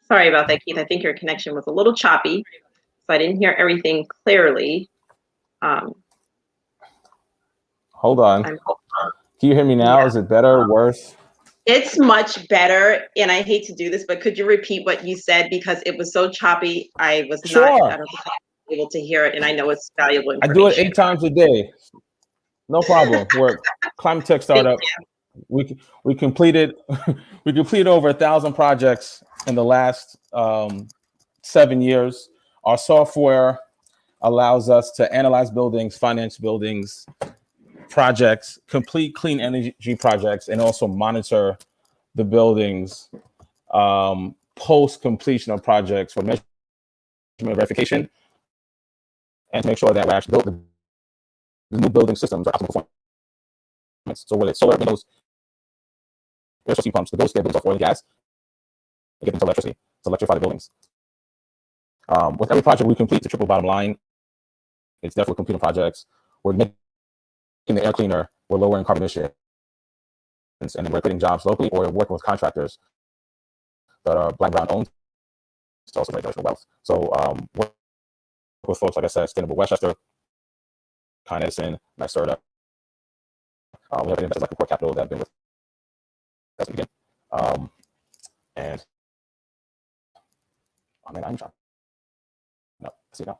Sorry about that, Keith. I think your connection was a little choppy, so I didn't hear everything clearly. Hold on. Can you hear me now? Yeah. Is it better or worse? It's much better, and I hate to do this, but could you repeat what you said because it was so choppy? I was not able to hear it, and I know it's valuable information. I do it 8 times a day. No problem. We're a climate tech startup. We completed over 1,000 projects in the last 7 years. Our software allows us to analyze buildings, finance buildings, projects, complete clean energy projects, and also monitor the buildings post completion of projects for verification, and to make sure that we actually build the new building systems are optimal performance. So whether it's solar windows, air source heat pumps, the buildings get buildings off oil and gas, they get into electricity to electrify the buildings. With every project we complete, the triple bottom line, it's definitely completing projects. We're making the air cleaner, we're lowering carbon emissions, and then we're creating jobs locally, or working with contractors that are Black, brown owned to also generate wealth. So work with folks, like I said, Sustainable Westchester, Con Edison, NYSERDA. We have investors like Report Capital that have been with us again. And I mean, I'm trying. No, see now.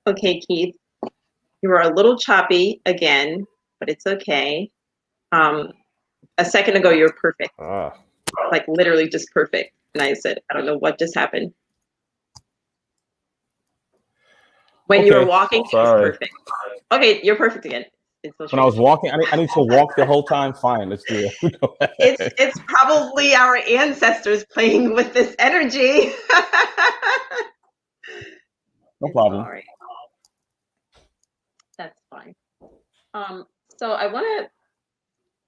Okay, Keith, you were a little choppy again, but it's okay. A second ago, you were perfect. Like literally just perfect. And I said, I don't know what just happened. When you were walking, it was perfect. Okay, you're perfect again. When I was walking, I need to walk the whole time. Fine, let's do it. It's probably our ancestors playing with this energy. No problem. All right. That's fine. So I want to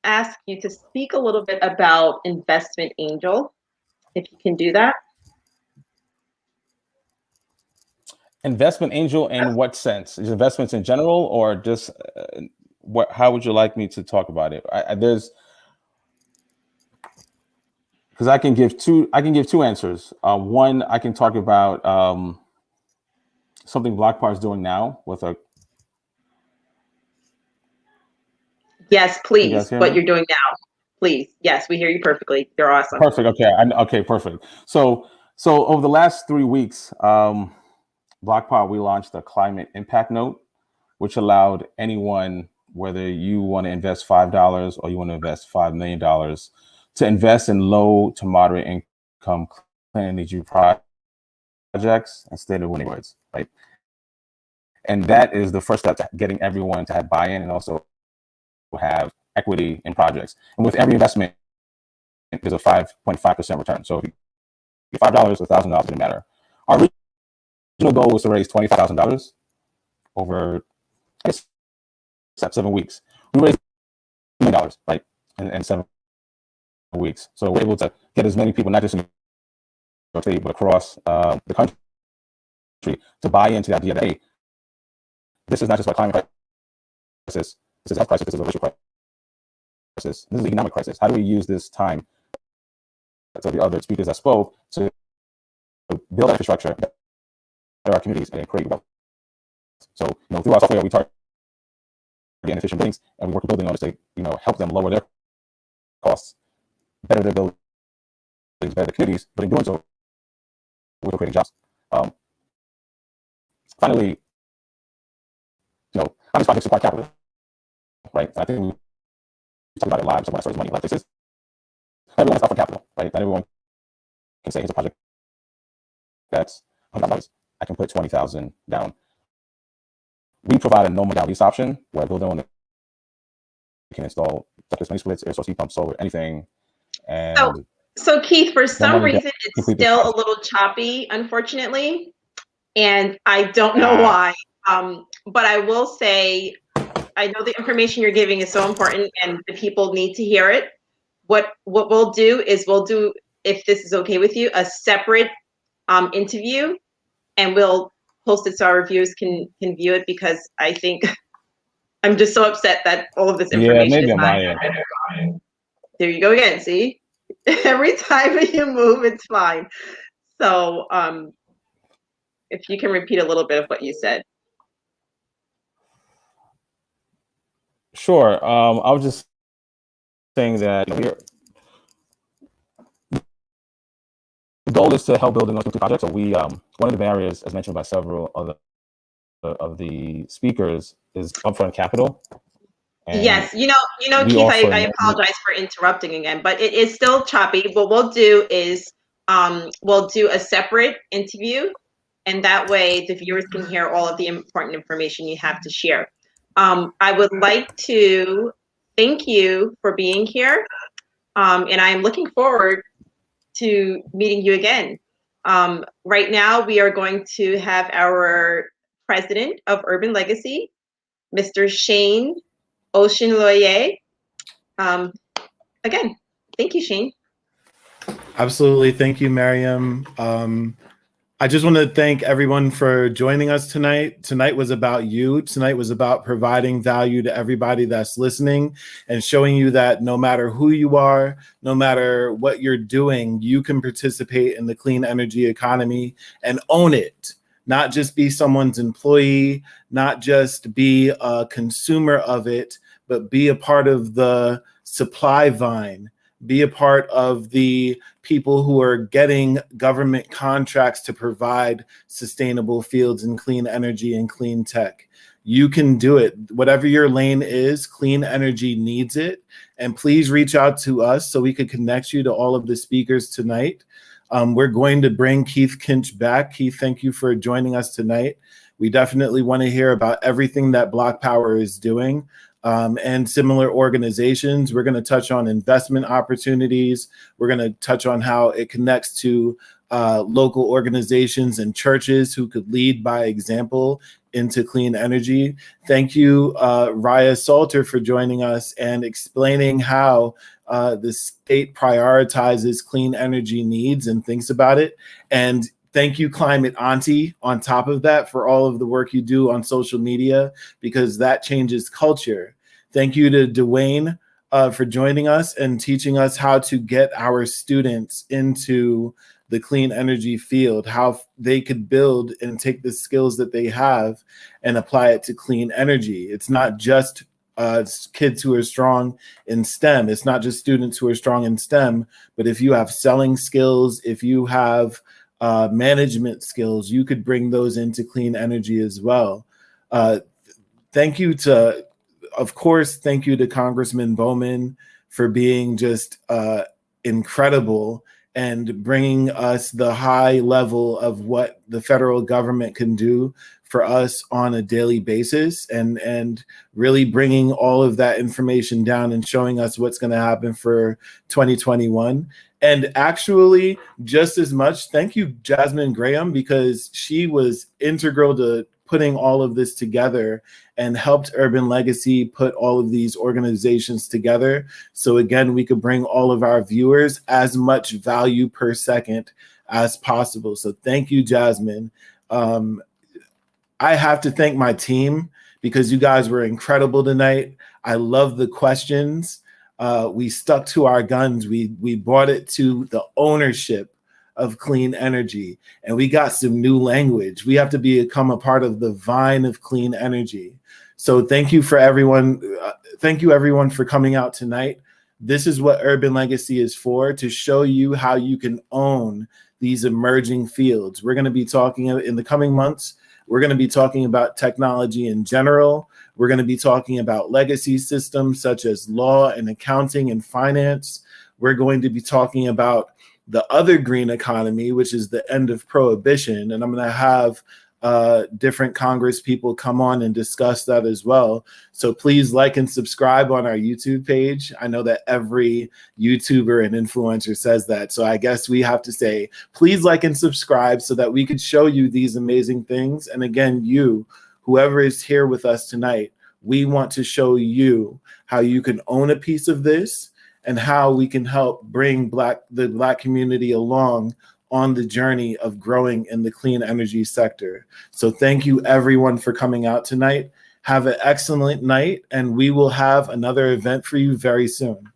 ask you to speak a little bit about Investment Angel, if you can do that. Investment Angel in what sense? Is investments in general, or just what? How would you like me to talk about it? There's because I can give two answers. One, I can talk about something BlockPower is doing now with a. Yes, please. What you're doing now, please. Yes, we hear you perfectly. You're awesome. Perfect. Okay. Okay. Perfect. So over the last 3 weeks, BlockPower, we launched a climate impact note, which allowed anyone, whether you want to invest $5 or you want to invest $5 million, to invest in low to moderate income clean energy projects and state of the neighborhoods, right? And that is the first step to getting everyone to have buy-in and also have equity in projects. And with every investment, there's a 5.5% return. So if you $5 or $1,000, doesn't matter. Our original goal was to raise $25,000 over, I guess, 7 weeks. We raised $1 million, right, in 7 weeks. So we're able to get as many people, not just in New York City, but across the country, to buy into the idea that, hey, this is not just about climate crisis, this is a health crisis, this is a racial crisis, this is an economic crisis. How do we use this time, to the other speakers that spoke, to build infrastructure in our communities and create wealth? So, through our software, we target inefficient buildings, and we work with building owners to, help them lower their costs, better their buildings, better their communities. But in doing so, we're creating jobs. Finally, how these projects require capital, right? I think we talk about it live. So when I start money, like this is everyone has for capital, right? Not everyone can say, here's a project that's $100. I can put $20,000 down. We provide a no modalities option where a builder owner can install ductless mini splits, air source heat pumps, solar, anything. And so Keith, for some reason, it's still a little choppy, unfortunately, and I don't know why. But I will say, I know the information you're giving is so important, and the people need to hear it. What we'll do is if this is okay with you, a separate interview, and we'll post it so our reviewers can view it, because I think I'm just so upset that all of this information is not. There you go again. See, every time you move, it's fine. So if you can repeat a little bit of what you said. Sure. I was just saying that the goal is to help build those projects. So we, one of the barriers, as mentioned by several of the speakers, is upfront capital. And yes, Keith, I apologize for interrupting again, but it is still choppy. What we'll do is we'll do a separate interview, and that way the viewers can hear all of the important information you have to share. I would like to thank you for being here, and I'm looking forward to meeting you again. Right now, we are going to have our president of Urban Legacy, Mr. Shane Oceanloye. Again, thank you, Shane. Absolutely. Thank you, Miriam. I just want to thank everyone for joining us tonight. Tonight was about you. Tonight was about providing value to everybody that's listening and showing you that no matter who you are, no matter what you're doing, you can participate in the clean energy economy and own it. Not just be someone's employee, not just be a consumer of it, but be a part of the supply vine. Be a part of the people who are getting government contracts to provide sustainable fields and clean energy and clean tech. You can do it. Whatever your lane is, clean energy needs it. And please reach out to us so we could connect you to all of the speakers tonight. We're going to bring Keith Kinch back. Keith, thank you for joining us tonight. We definitely want to hear about everything that Black Power is doing. And similar organizations. We're going to touch on investment opportunities. We're going to touch on how it connects to local organizations and churches who could lead by example into clean energy. Thank you, Raya Salter, for joining us and explaining how the state prioritizes clean energy needs and thinks about it. And thank you, Climate Auntie, on top of that, for all of the work you do on social media, because that changes culture. Thank you to Dwayne for joining us and teaching us how to get our students into the clean energy field, how they could build and take the skills that they have and apply it to clean energy. It's not just kids who are strong in STEM. It's not just students who are strong in STEM, but if you have selling skills, if you have management skills, you could bring those into clean energy as well. Thank you to, of course, thank you to Congressman Bowman for being just incredible and bringing us the high level of what the federal government can do for us on a daily basis, and really bringing all of that information down and showing us what's going to happen for 2021. And actually, just as much, thank you, Jasmine Graham, because she was integral to putting all of this together and helped Urban Legacy put all of these organizations together. So again, we could bring all of our viewers as much value per second as possible. So thank you, Jasmine. I have to thank my team because you guys were incredible tonight. I love the questions. We stuck to our guns. We brought it to the ownership of clean energy, and we got some new language. We have to become a part of the vine of clean energy. So thank you for everyone. Thank you everyone for coming out tonight. This is what Urban Legacy is for, to show you how you can own these emerging fields. We're going to be talking in the coming months. We're going to be talking about technology in general. We're going to be talking about legacy systems such as law and accounting and finance. We're going to be talking about the other green economy, which is the end of prohibition. And I'm going to have different Congress people come on and discuss that as well. So please like and subscribe on our YouTube page. I know that every YouTuber and influencer says that. So I guess we have to say, please like and subscribe so that we could show you these amazing things. And again, you, whoever is here with us tonight, we want to show you how you can own a piece of this and how we can help bring the Black community along on the journey of growing in the clean energy sector. So thank you everyone for coming out tonight. Have an excellent night, and we will have another event for you very soon.